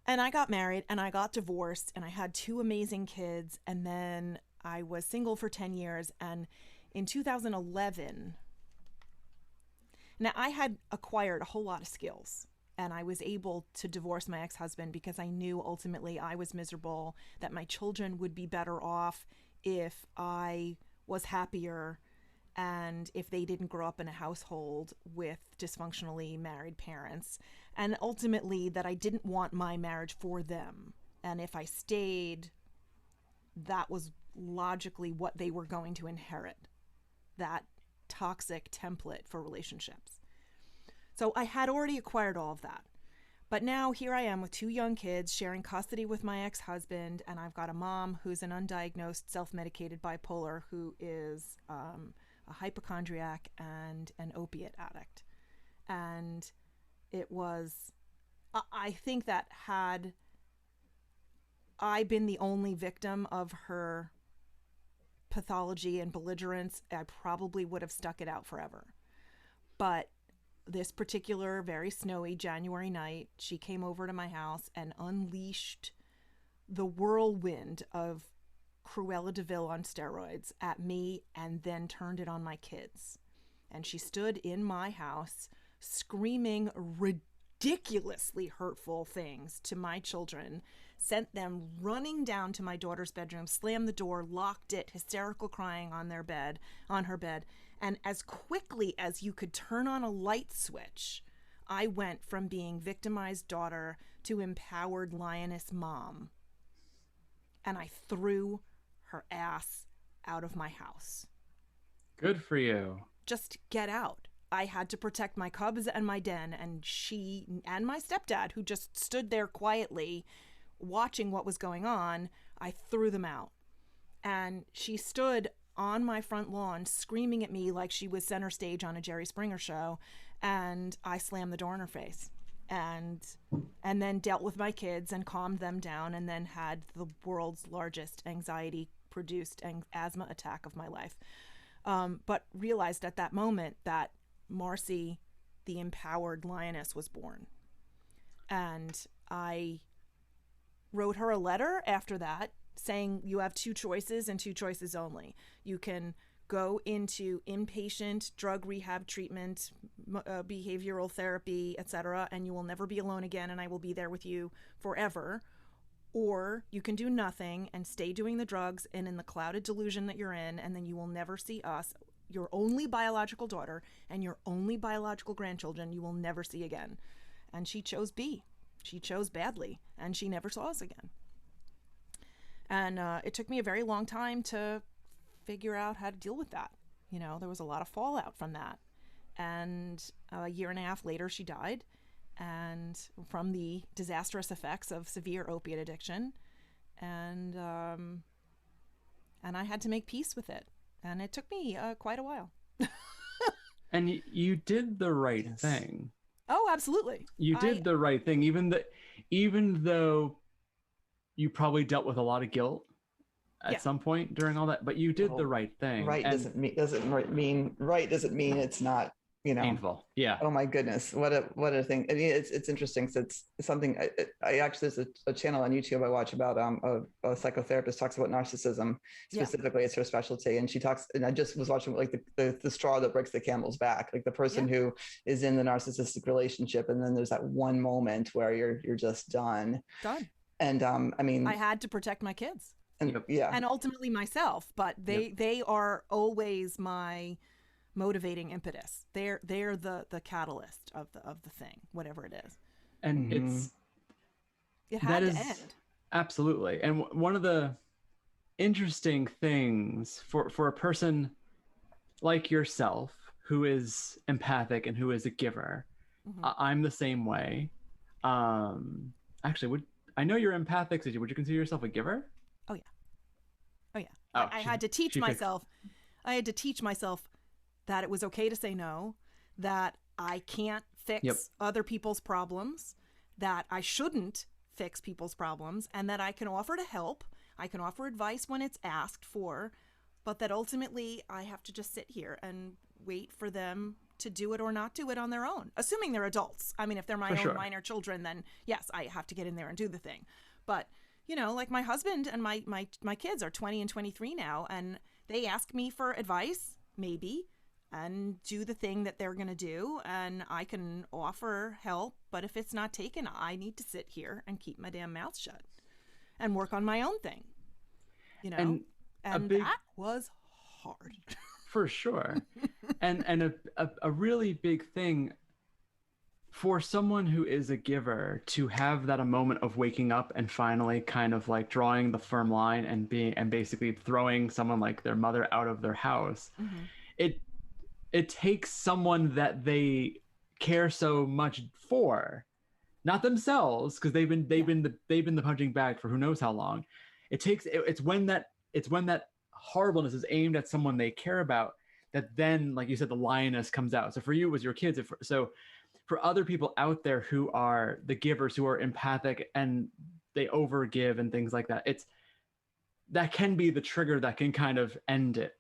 And I got married and I got divorced and I had 2 amazing kids. And then I was single for 10 years. And in 2011, now I had acquired a whole lot of skills and I was able to divorce my ex-husband because I knew ultimately I was miserable, that my children would be better off if I was happier and if they didn't grow up in a household with dysfunctionally married parents, and ultimately that I didn't want my marriage for them. And if I stayed, that was logically what they were going to inherit, that toxic template for relationships. So I had already acquired all of that. But now here I am with 2 young kids sharing custody with my ex-husband, and I've got a mom who's an undiagnosed self-medicated bipolar who is a hypochondriac and an opiate addict. And it was, I think that had I been the only victim of her pathology and belligerence, I probably would have stuck it out forever. But this particular very snowy January night, she came over to my house and unleashed the whirlwind of Cruella de Vil on steroids at me and then turned it on my kids. And she stood in my house screaming ridiculously hurtful things to my children, sent them running down to my daughter's bedroom, slammed the door, locked it, hysterical crying on her bed. And as quickly as you could turn on a light switch, I went from being victimized daughter to empowered lioness mom. And I threw her ass out of my house. Good for you. Just get out. I had to protect my cubs and my den, and she and my stepdad, who just stood there quietly watching what was going on, I threw them out. And she stood on my front lawn screaming at me like she was center stage on a Jerry Springer show, and I slammed the door in her face. And then dealt with my kids and calmed them down, and then had the world's largest anxiety-produced asthma attack of my life. But realized at that moment that Marci, the empowered lioness, was born. And I wrote her a letter after that saying, you have two choices and two choices only. You can go into inpatient drug rehab treatment, behavioral therapy, etc., and you will never be alone again, and I will be there with you forever. Or you can do nothing and stay doing the drugs and in the clouded delusion that you're in, and then you will never see us, your only biological daughter and your only biological grandchildren, you will never see again. And she chose B. She chose badly, and she never saw us again. And it took me a very long time to figure out how to deal with that. You know, there was a lot of fallout from that. And a year and a half later, she died, and from the disastrous effects of severe opiate addiction. And I had to make peace with it. And it took me quite a while. And you did the right thing. Oh, absolutely. You did the right thing, even though you probably dealt with a lot of guilt at some point during all that, but you did the right thing. Right doesn't mean it's not, you know, painful. Yeah. Oh my goodness, what a thing. I mean, it's interesting. So it's something I actually, there's a channel on YouTube I watch about a psychotherapist talks about narcissism specifically. It's her specialty, and she talks. And I just was watching like the straw that breaks the camel's back, like the person who is in the narcissistic relationship, and then there's that one moment where you're just done. And I mean, I had to protect my kids. And and ultimately myself, but they are always my motivating impetus. They're the catalyst of the thing, whatever it is. And it had to end. Absolutely. And one of the interesting things for a person like yourself who is empathic and who is a giver, I'm the same way. Actually, I know you're empathic. So would you consider yourself a giver? Oh yeah. I had to teach myself. I had to teach myself that it was okay to say no, that I can't fix other people's problems, that I shouldn't fix people's problems, and that I can offer to help. I can offer advice when it's asked for, but that ultimately I have to just sit here and wait for them to do it or not do it on their own, assuming they're adults. I mean, if they're my own minor children, then yes, I have to get in there and do the thing. But you know, like my husband and my kids are 20 and 23 now, and they ask me for advice, maybe, and do the thing that they're going to do, and I can offer help, but if it's not taken, I need to sit here and keep my damn mouth shut and work on my own thing, you know? And that was hard. For sure. and a really big thing for someone who is a giver to have that a moment of waking up and finally kind of like drawing the firm line and basically throwing someone like their mother out of their house. It takes someone that they care so much for, not themselves, because they've been the punching bag for who knows how long. It's when that horribleness is aimed at someone they care about that then, like you said, the lioness comes out. So for you, it was your kids. So for other people out there who are the givers, who are empathic and they overgive and things like that, that can be the trigger that can kind of end it.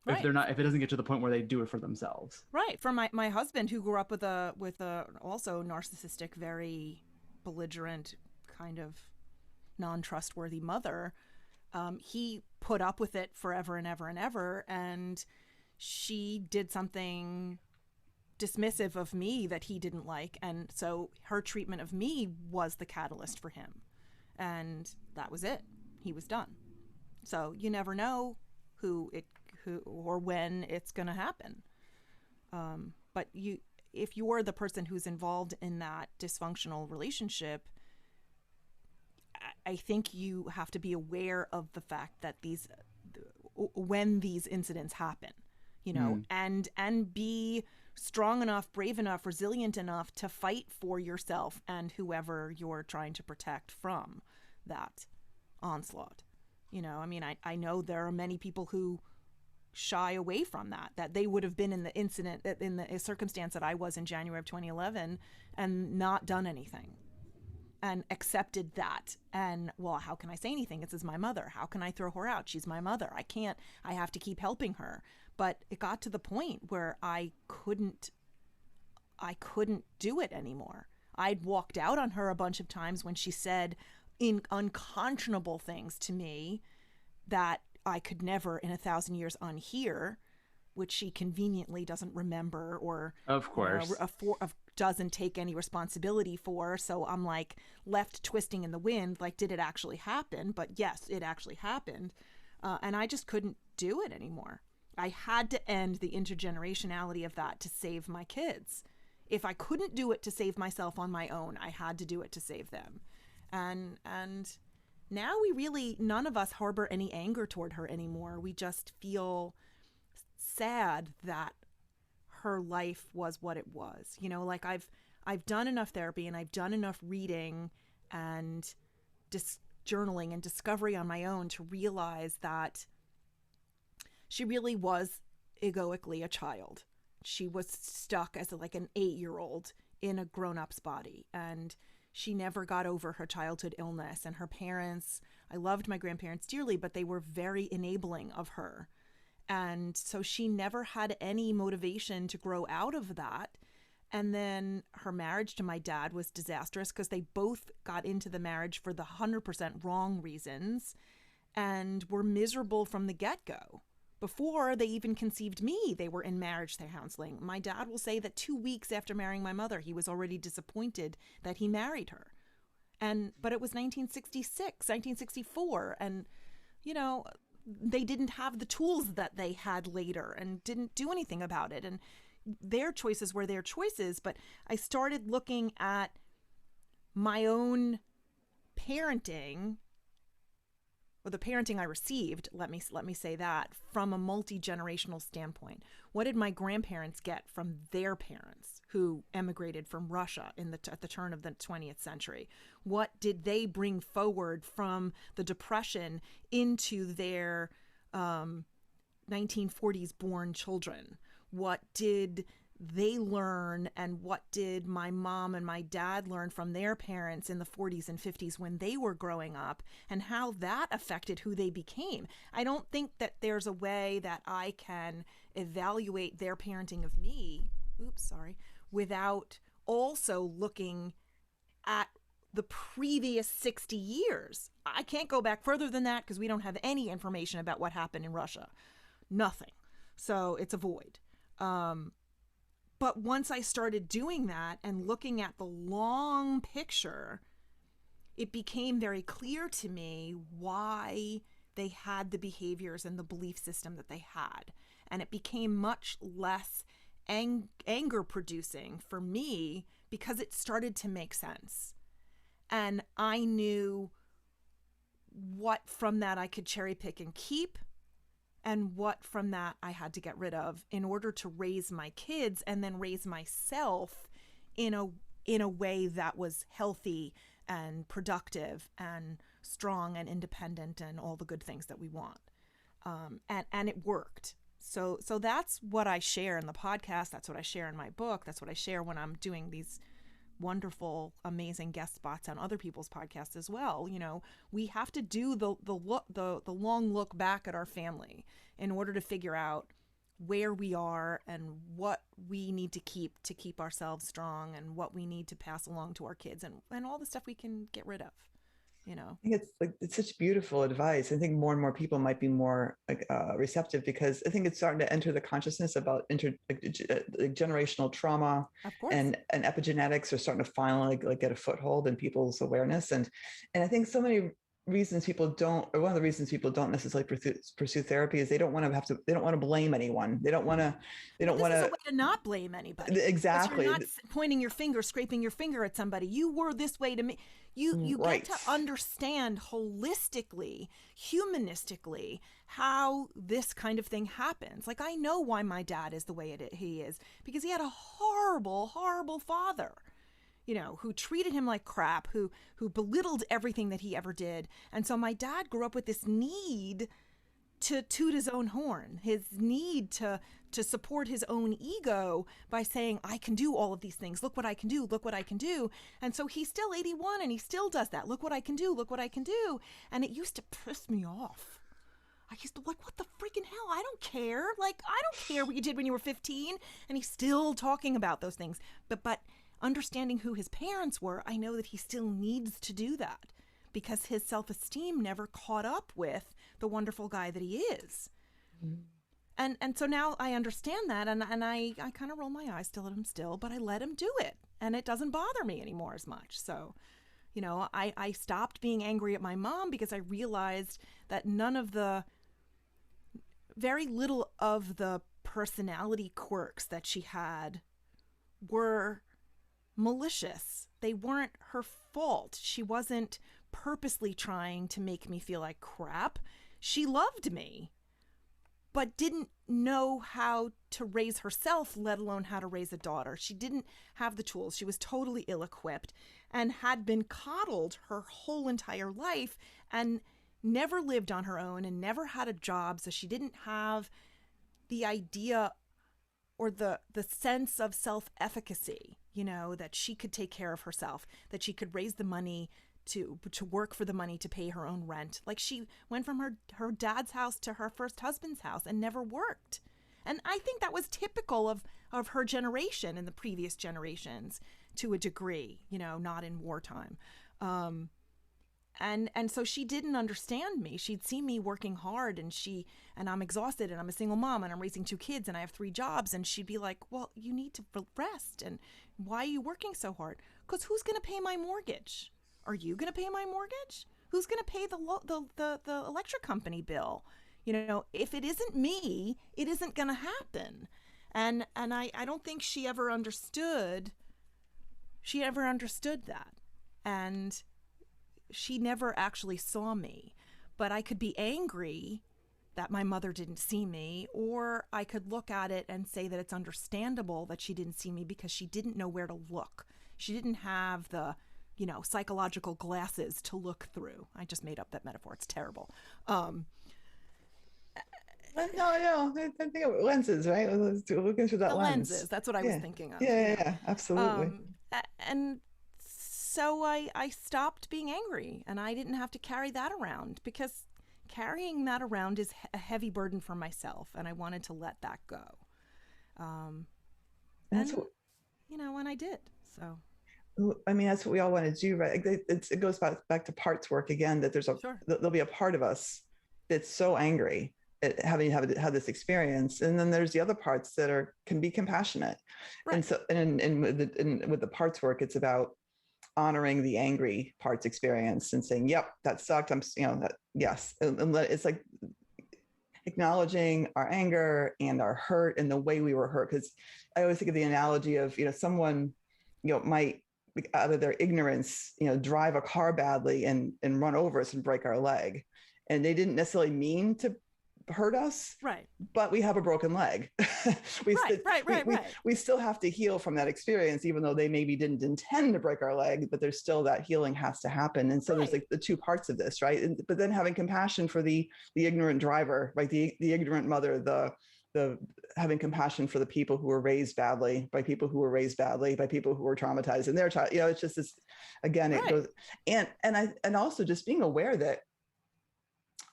Right. If it doesn't get to the point where they do it for themselves. Right. For my husband, who grew up with a also narcissistic, very belligerent, kind of non-trustworthy mother, he put up with it forever and ever and ever, and she did something dismissive of me that he didn't like, and so her treatment of me was the catalyst for him, and that was it. He was done. So you never know who or when it's going to happen. But if you're the person who's involved in that dysfunctional relationship, I think you have to be aware of the fact that when these incidents happen, and be strong enough, brave enough, resilient enough to fight for yourself and whoever you're trying to protect from that onslaught. I know there are many people who shy away from that they would have been in the incident, in the circumstance that I was in January of 2011, and not done anything and accepted that. And, well, how can I say anything? This is my mother. How can I throw her out? She's my mother. I have to keep helping her. But it got to the point where I couldn't do it anymore. I'd walked out on her a bunch of times when she said unconscionable things to me that I could never in 1,000 years unhear, which she conveniently doesn't remember or of course doesn't take any responsibility for. So I'm like left twisting in the wind, like, did it actually happen? But yes, it actually happened. And I just couldn't do it anymore. I had to end the intergenerationality of that to save my kids. If I couldn't do it to save myself on my own, I had to do it to save them. And now none of us harbor any anger toward her anymore. We just feel sad that her life was what it was. Like I've done enough therapy and I've done enough reading and journaling and discovery on my own to realize that she really was egoically a child. She was stuck as like an 8-year-old in a grown-up's body, and she never got over her childhood illness. And her parents, I loved my grandparents dearly, but they were very enabling of her. And so she never had any motivation to grow out of that. And then her marriage to my dad was disastrous because they both got into the marriage for the 100% wrong reasons and were miserable from the get-go. Before they even conceived me, they were in marriage counseling. My dad will say that 2 weeks after marrying my mother, he was already disappointed that he married her. But it was 1966, 1964. And, they didn't have the tools that they had later and didn't do anything about it. And their choices were their choices. But I started looking at my own parenting, or the parenting I received, let me say that, from a multi-generational standpoint. What did my grandparents get from their parents who emigrated from Russia at the turn of the 20th century? What did they bring forward from the Depression into their 1940s born children? What did they learn, and what did my mom and my dad learn from their parents in the 40s and 50s when they were growing up, and how that affected who they became? I don't think that there's a way that I can evaluate their parenting of me, without also looking at the previous 60 years. I can't go back further than that because we don't have any information about what happened in Russia. Nothing. So it's a void. But once I started doing that and looking at the long picture, it became very clear to me why they had the behaviors and the belief system that they had. And it became much less anger producing for me because it started to make sense. And I knew what from that I could cherry pick and keep, and what from that I had to get rid of in order to raise my kids and then raise myself in a way that was healthy and productive and strong and independent and all the good things that we want. And it worked. So that's what I share in the podcast. That's what I share in my book. That's what I share when I'm doing these wonderful, amazing guest spots on other people's podcasts as well. We have to do the long look back at our family in order to figure out where we are and what we need to keep ourselves strong, and what we need to pass along to our kids, and all the stuff we can get rid of. I think it's such beautiful advice. I think more and more people might be more receptive, because I think it's starting to enter the consciousness about generational trauma, Of course. and epigenetics are starting to finally get a foothold in people's awareness. And I think so many reasons people don't, or one of the reasons people don't necessarily pursue therapy is they don't want to blame anyone. They don't want to, This is a way to not blame anybody. Exactly. You're not pointing your finger, scraping your finger at somebody. You were this way to me. You Right. get to understand holistically, humanistically, how this kind of thing happens. Like, I know why my dad is the way he is, because he had a horrible, horrible father, you know, who treated him like crap, who belittled everything that he ever did. And so my dad grew up with this need to toot his own horn, his need to support his own ego by saying, I can do all of these things. Look what I can do. Look what I can do. And so he's still 81 and he still does that. Look what I can do. Look what I can do. And it used to piss me off. I used to like, what the freaking hell? I don't care. Like, I don't care what you did when you were 15. And he's still talking about those things. But understanding who his parents were, I know that he still needs to do that because his self-esteem never caught up with the wonderful guy that he is. Mm-hmm. And so now I understand that, and I kind of roll my eyes still at him still, but I let him do it, and it doesn't bother me anymore as much. So, you know, I stopped being angry at my mom because I realized that very little of the personality quirks that she had were malicious. They weren't her fault. She wasn't purposely trying to make me feel like crap. She loved me, but didn't know how to raise herself, let alone how to raise a daughter. She didn't have the tools. She was totally ill-equipped and had been coddled her whole entire life and never lived on her own and never had a job. So she didn't have the idea or the sense of self-efficacy, you know, that she could take care of herself, that she could raise the money to work for the money to pay her own rent. Like, she went from her dad's house to her first husband's house and never worked. And I think that was typical of her generation and the previous generations to a degree, you know, not in wartime. And so she didn't understand me. She'd seen me working hard and I'm exhausted and I'm a single mom and I'm raising 2 kids and I have 3 jobs. And she'd be like, well, you need to rest. And why are you working so hard? Because who's going to pay my mortgage? Are you going to pay my mortgage? Who's going to pay the electric company bill? You know, if it isn't me, it isn't going to happen. And I don't think she ever understood that. And she never actually saw me. But I could be angry that my mother didn't see me, or I could look at it and say that it's understandable that she didn't see me because she didn't know where to look. She didn't have the, you know, psychological glasses to look through. I just made up that metaphor. It's terrible. No, I think of lenses, right? Looking through that lens. Lenses. That's what I was thinking of. Yeah, absolutely. And so I stopped being angry, and I didn't have to carry that around, because carrying that around is a heavy burden for myself, and I wanted to let that go. And I did. So. I mean, that's what we all want to do, right? It goes back to parts work again, that there'll be a part of us that's so angry at having had this experience. And then there's the other parts that can be compassionate. Right. And so, with the parts work, it's about honoring the angry parts experience and saying, yep, that sucked. Yes. And it's like acknowledging our anger and our hurt and the way we were hurt. Because I always think of the analogy of, someone, might, out of their ignorance, drive a car badly and run over us and break our leg. And they didn't necessarily mean to hurt us, right? But we have a broken leg. We still have to heal from that experience, even though they maybe didn't intend to break our leg, but there's still that healing has to happen. And so there's like the 2 parts of this, right? But then having compassion for the ignorant driver, like the ignorant mother, the having compassion for the people who were raised badly by people who were raised badly by people who were traumatized in their child. It's just this, again, it goes, and also just being aware that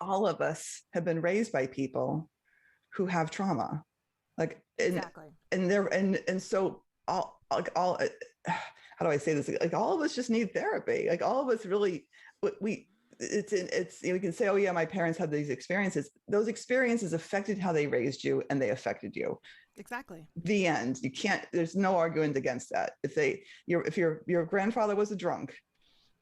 all of us have been raised by people who have trauma, exactly. And so all how do I say this? Like, all of us just need therapy. Like, all of us really, we can say, oh yeah, my parents had these experiences. Those experiences affected how they raised you, and they affected you. Exactly. The end. You can't. There's no argument against that. If your grandfather was a drunk,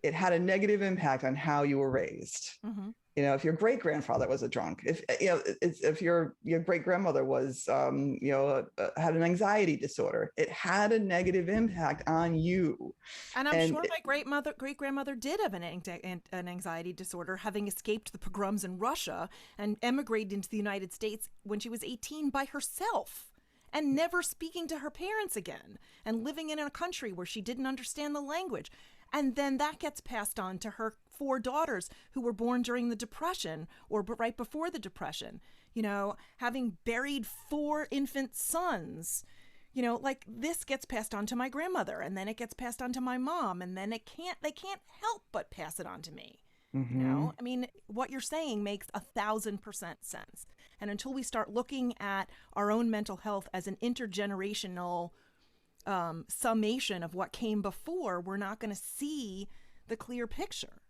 it had a negative impact on how you were raised. Mm-hmm. You know, if your great grandfather was a drunk, if your great grandmother was, had an anxiety disorder, it had a negative impact on you. And I'm sure my great grandmother did have an anxiety disorder, having escaped the pogroms in Russia and emigrated into the United States when she was 18 by herself, and never speaking to her parents again, and living in a country where she didn't understand the language. And then that gets passed on to her 4 daughters who were born during the Depression or right before the Depression, you know, having buried 4 infant sons. You know, like, this gets passed on to my grandmother, and then it gets passed on to my mom, and then they can't help but pass it on to me. Mm-hmm. You know, I mean, what you're saying makes 1,000% sense. And until we start looking at our own mental health as an intergenerational summation of what came before, we're not going to see the clear picture.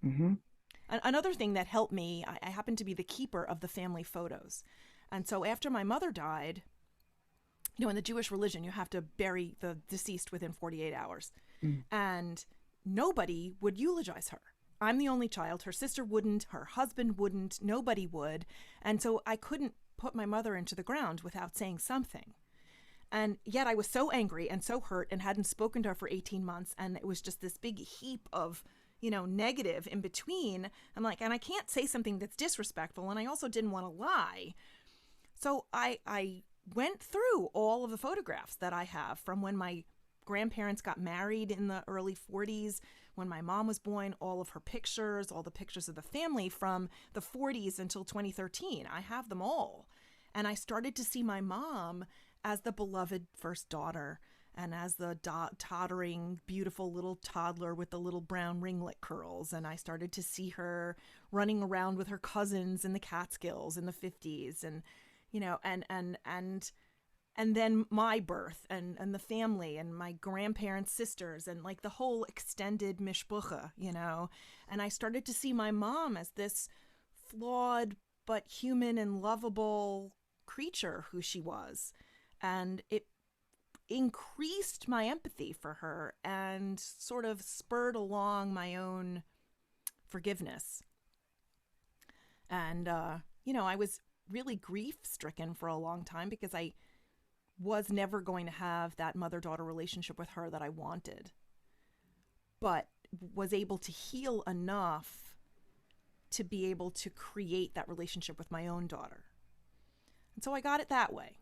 Mm-hmm. Another thing that helped me, I happen to be the keeper of the family photos. And so after my mother died, you know, in the Jewish religion, you have to bury the deceased within 48 hours. Mm. And nobody would eulogize her. I'm the only child. Her sister wouldn't. Her husband wouldn't. Nobody would. And so I couldn't put my mother into the ground without saying something. And yet I was so angry and so hurt and hadn't spoken to her for 18 months. And it was just this big heap of, you know, negative in between. I'm like, and I can't say something that's disrespectful. And I also didn't want to lie. So I went through all of the photographs that I have from when my grandparents got married in the early 40s, when my mom was born, all of her pictures, all the pictures of the family from the 40s until 2013. I have them all. And I started to see my mom as the beloved first daughter and as the tottering, beautiful little toddler with the little brown ringlet curls. And I started to see her running around with her cousins in the Catskills in the 50s. And, you know, and then my birth and the family and my grandparents' sisters and like the whole extended mishpucha, you know. And I started to see my mom as this flawed but human and lovable creature who she was. And it increased my empathy for her and sort of spurred along my own forgiveness. And, you know, I was really grief-stricken for a long time because I was never going to have that mother-daughter relationship with her that I wanted, but was able to heal enough to be able to create that relationship with my own daughter. And so I got it that way,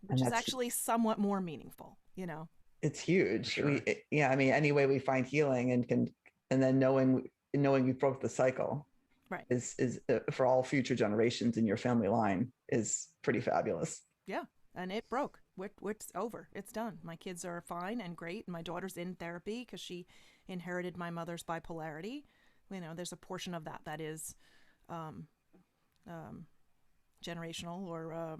which is actually somewhat more meaningful, you know. It's huge. Sure. I mean, any way we find healing and then knowing we broke the cycle, right, is for all future generations in your family line is pretty fabulous. Yeah, and it broke. It's over. It's done. My kids are fine and great. My daughter's in therapy because she inherited my mother's bipolarity. You know, there's a portion of that is generational or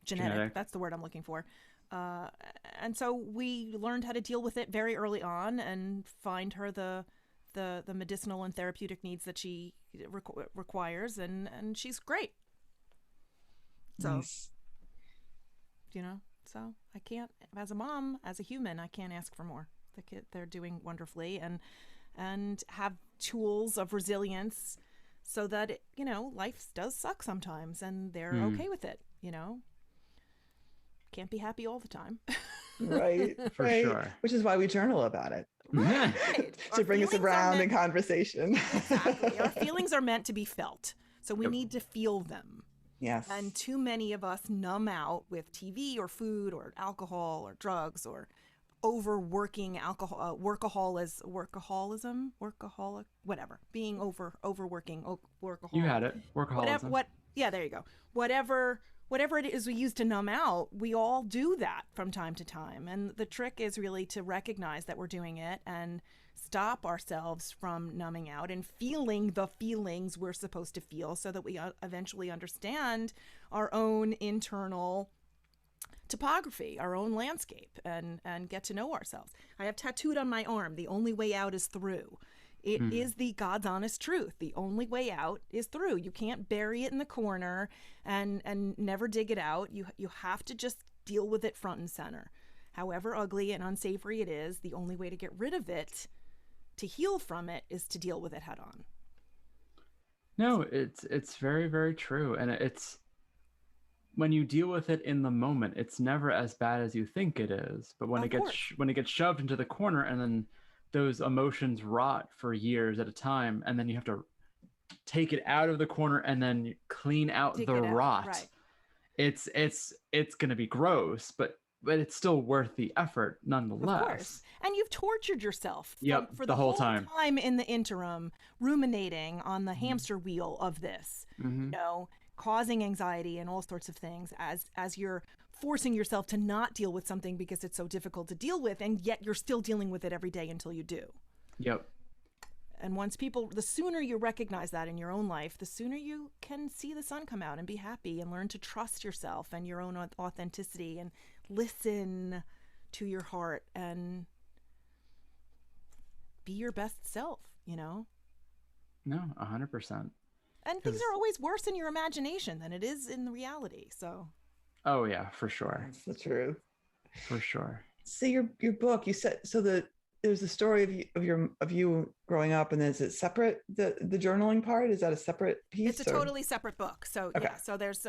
genetic. That's the word I'm looking for. And so we learned how to deal with it very early on and find her the medicinal and therapeutic needs that she requires, and she's great. So, nice. You know, so I can't, as a mom, as a human, I can't ask for more. They're doing wonderfully and have tools of resilience so that, you know, life does suck sometimes and they're okay with it, you know. Can't be happy all the time. Right. For sure. Which is why we journal about it. Right. To bring us around in conversation. Exactly. Our feelings are meant to be felt. So we need to feel them. Yes. And too many of us numb out with TV or food or alcohol or drugs or overworking workaholism, whatever, being overworking, workaholic. You had it. Workaholism. Yeah, there you go. Whatever it is we use to numb out, we all do that from time to time. And the trick is really to recognize that we're doing it and stop ourselves from numbing out and feeling the feelings we're supposed to feel so that we eventually understand our own internal topography, our own landscape, and get to know ourselves. I have tattooed on my arm, the only way out is through. It is the God's honest truth. The only way out is through. You can't bury it in the corner and never dig it out. You have to just deal with it front and center. however ugly and unsavory it is, the only way to get rid of it, to heal from it, is to deal with it head on. No, it's very, very true. And it's when you deal with it in the moment, it's never as bad as you think it is. But when when it gets shoved into the corner, and then those emotions rot for years at a time, and then you have to take it out of the corner and then clean out the rot. Right. It's going to be gross, but it's still worth the effort nonetheless. Of course. And you've tortured yourself for the whole time in the interim, ruminating on the hamster wheel of this, you know, causing anxiety and all sorts of things as you're forcing yourself to not deal with something because it's so difficult to deal with, and yet you're still dealing with it every day until you do. Yep. And the sooner you recognize that in your own life, the sooner you can see the sun come out and be happy and learn to trust yourself and your own authenticity and listen to your heart and be your best self, you know? No, 100%. And things are always worse in your imagination than it is in the reality, so. Oh yeah, for sure. That's true. For sure. So your book, you said, so there's the story of you growing up, and then is it separate, the journaling part? Is that a separate piece? It's a totally separate book. So okay. Yeah, so there's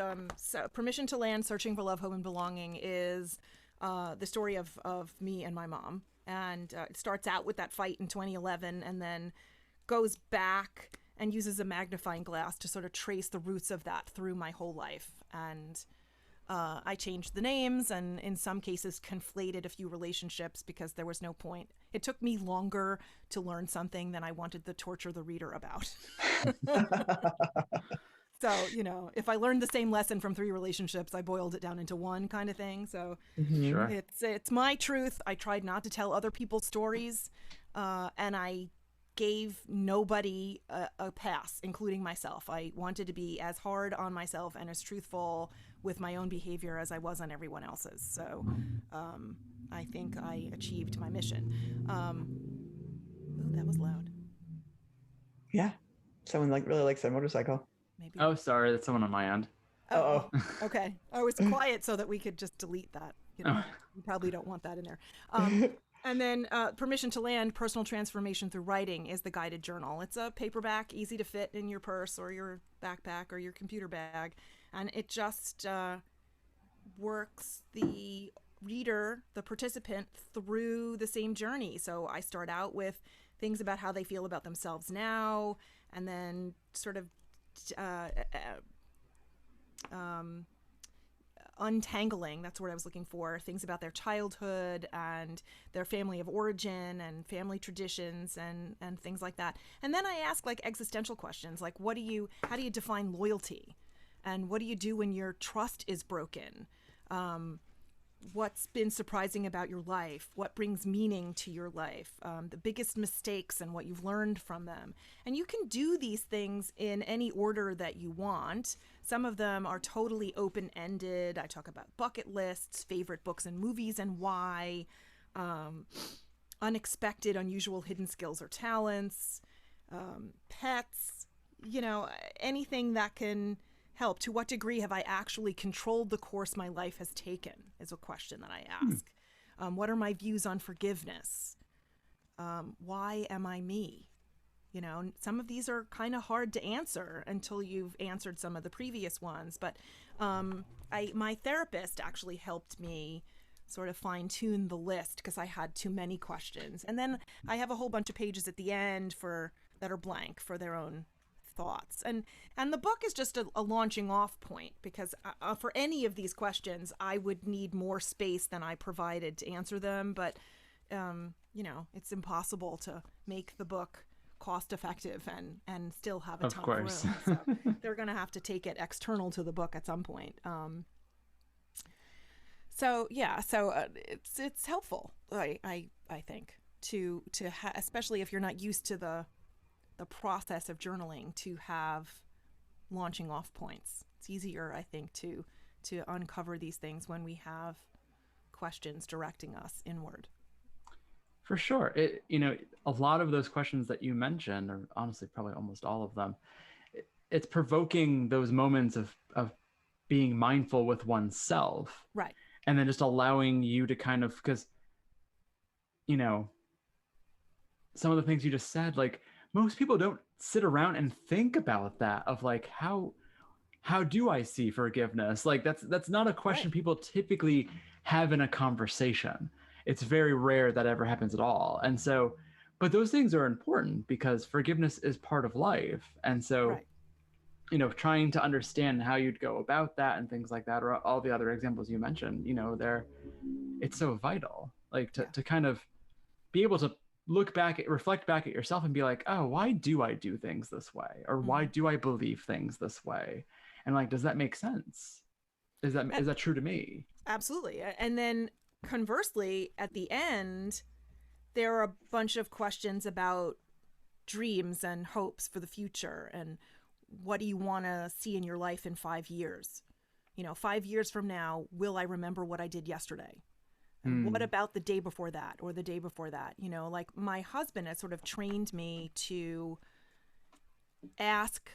Permission to Land, Searching for Love, Hope, and Belonging is the story of me and my mom. And it starts out with that fight in 2011 and then goes back and uses a magnifying glass to sort of trace the roots of that through my whole life. And I changed the names and in some cases conflated a few relationships because there was no point. It took me longer to learn something than I wanted to torture the reader about. So, you know, if I learned the same lesson from 3 relationships, I boiled it down into one kind of thing. So Sure. It's my truth. I tried not to tell other people's stories, and I gave nobody a pass, including myself. I wanted to be as hard on myself and as truthful with my own behavior as I was on everyone else's. So I think I achieved my mission. Ooh, that was loud. Yeah. Someone really likes their motorcycle. Maybe. Oh, sorry. That's someone on my end. Oh. Okay. I was quiet so that we could just delete that. You know, you probably don't want that in there. And then Permission to Land, Personal Transformation Through Writing is the guided journal. It's a paperback, easy to fit in your purse or your backpack or your computer bag. And it just works the reader, the participant, through the same journey. So I start out with things about how they feel about themselves now, and then sort of untangling, that's what I was looking for, things about their childhood and their family of origin and family traditions and things like that. And then I ask like existential questions, like how do you define loyalty? And what do you do when your trust is broken? What's been surprising about your life? What brings meaning to your life? The biggest mistakes and what you've learned from them. And you can do these things in any order that you want. Some of them are totally open-ended. I talk about bucket lists, favorite books and movies and why, unexpected, unusual, hidden skills or talents, pets, you know, anything that can help. To what degree have I actually controlled the course my life has taken is a question that I ask. What are my views on forgiveness? Why am I me? You know, some of these are kind of hard to answer until you've answered some of the previous ones. But my therapist actually helped me sort of fine tune the list because I had too many questions. And then I have a whole bunch of pages at the end that are blank for their own thoughts. And the book is just a launching off point because for any of these questions, I would need more space than I provided to answer them. But, you know, it's impossible to make the book cost effective and still have a ton of room. So they're going to have to take it external to the book at some point. So it's helpful, I think, to especially if you're not used to the process of journaling, to have launching off points. It's easier, I think, to uncover these things when we have questions directing us inward. For sure. A lot of those questions that you mentioned, or honestly, probably almost all of them, it's provoking those moments of being mindful with oneself. Right. and then just allowing you to kind of, because, you know, some of the things you just said, like most people don't sit around and think about that of like, how do I see forgiveness? Like that's not a question Right. people typically have in a conversation. It's very rare that ever happens at all. And so, but those things are important because forgiveness is part of life. And so, Right. trying to understand how you'd go about that and things like that, or all the other examples you mentioned, it's so vital. Like to, Yeah. to kind of be able to reflect back at yourself and be like, oh, why do I do things this way? Or why Hmm. do I believe things this way? And like, does that make sense? Is that And is that true to me? absolutely. And then conversely, at the end, there are a bunch of questions about dreams and hopes for the future, and what do you want to see in your life in 5 years? 5 years from now, will I remember what I did yesterday? And what Hmm. about the day before that or the day before that? Like my husband has sort of trained me to ask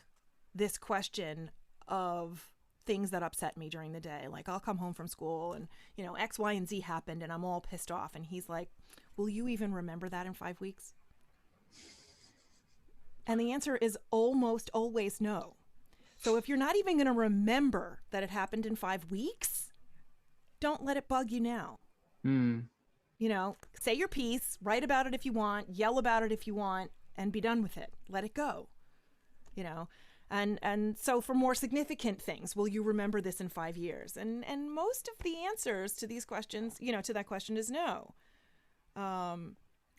this question of things that upset me during the day. Like I'll come home from school and, X, Y, and Z happened and I'm all pissed off. And he's like, will you even remember that in 5 weeks? And the answer is almost always no. So if you're not even going to remember that it happened in 5 weeks, don't let it bug you now. Hmm. Say your piece, write about it if you want, yell about it if you want, and be done with it. Let it go. You know, and so for more significant things, will you remember this in 5 years? And most of the answers to these questions, to that question is no.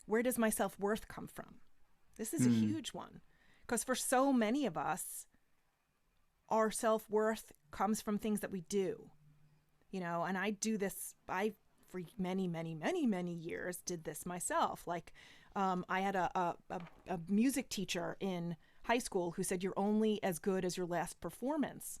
Where does my self-worth come from? This is a Hmm. huge one, because for so many of us, our self-worth comes from things that we do. And I do this. I for many, many, many, many years did this myself. Like, I had a music teacher in high school who said, you're only as good as your last performance.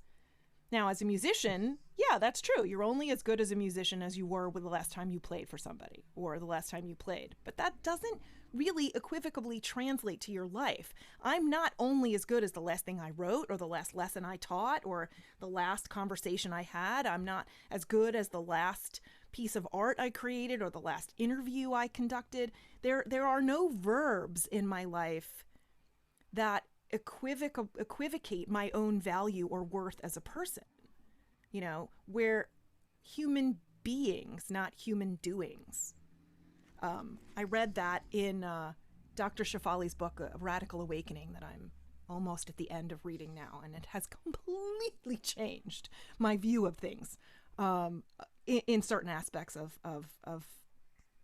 Now, as a musician, yeah, that's true. You're only as good as a musician as you were with the last time you played for somebody or the last time you played. But that doesn't really equivocally translate to your life. I'm not only as good as the last thing I wrote or the last lesson I taught or the last conversation I had. I'm not as good as the last piece of art I created or the last interview I conducted. There are no verbs in my life that equivocate my own value or worth as a person. We're human beings, not human doings. I read that in Dr. Shafali's book, Radical Awakening, that I'm almost at the end of reading now, and it has completely changed my view of things in certain aspects of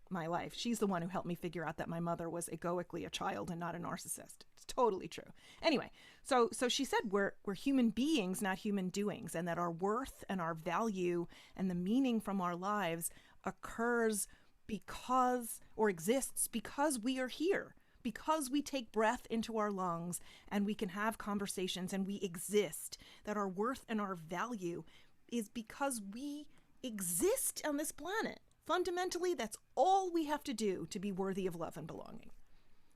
my life. She's the one who helped me figure out that my mother was egoically a child and not a narcissist. It's totally true. Anyway, so she said we're human beings, not human doings, and that our worth and our value and the meaning from our lives occurs because, or exists because we are here, because we take breath into our lungs and we can have conversations and we exist. That our worth and our value is because we exist on this planet. Fundamentally, that's all we have to do to be worthy of love and belonging.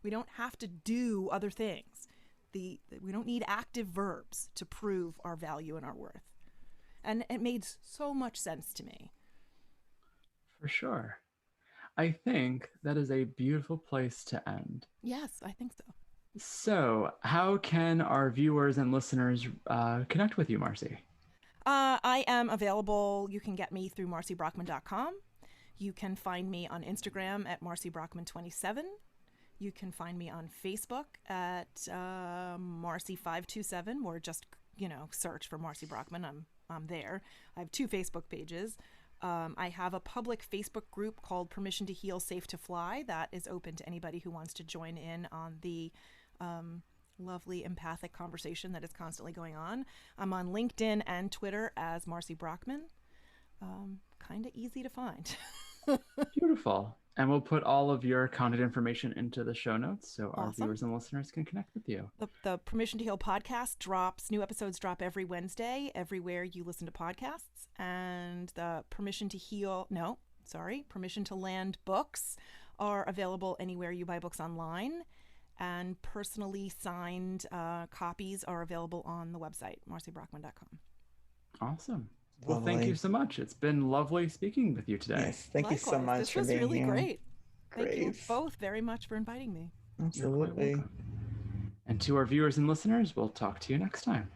We don't have to do other things. We don't need active verbs to prove our value and our worth. And it made so much sense to me. For sure. I think that is a beautiful place to end. Yes, I think so. So, how can our viewers and listeners connect with you, Marci? I am available. You can get me through marcibrockmann.com. You can find me on Instagram at marcibrockmann27. You can find me on Facebook at Marci527, or just search for Marci Brockmann. I'm there. I have 2 Facebook pages. I have a public Facebook group called Permission to Heal, Safe to Fly that is open to anybody who wants to join in on the lovely empathic conversation that is constantly going on. I'm on LinkedIn and Twitter as Marci Brockmann. Kind of easy to find. Beautiful. And we'll put all of your contact information into the show notes so our Awesome. viewers and listeners can connect with you. The Permission to Heal podcast new episodes drop every Wednesday, everywhere you listen to podcasts. And the Permission to Land books are available anywhere you buy books online. And personally signed copies are available on the website, marcibrockmann.com. Awesome. Well, thank you Lovely. so much. It's been lovely speaking with you today. Yes, thank you so Likewise, much this for was being really here. great. Thank you Great. both very much for inviting me. You're quite Absolutely. welcome. And to our viewers and listeners, we'll talk to you next time.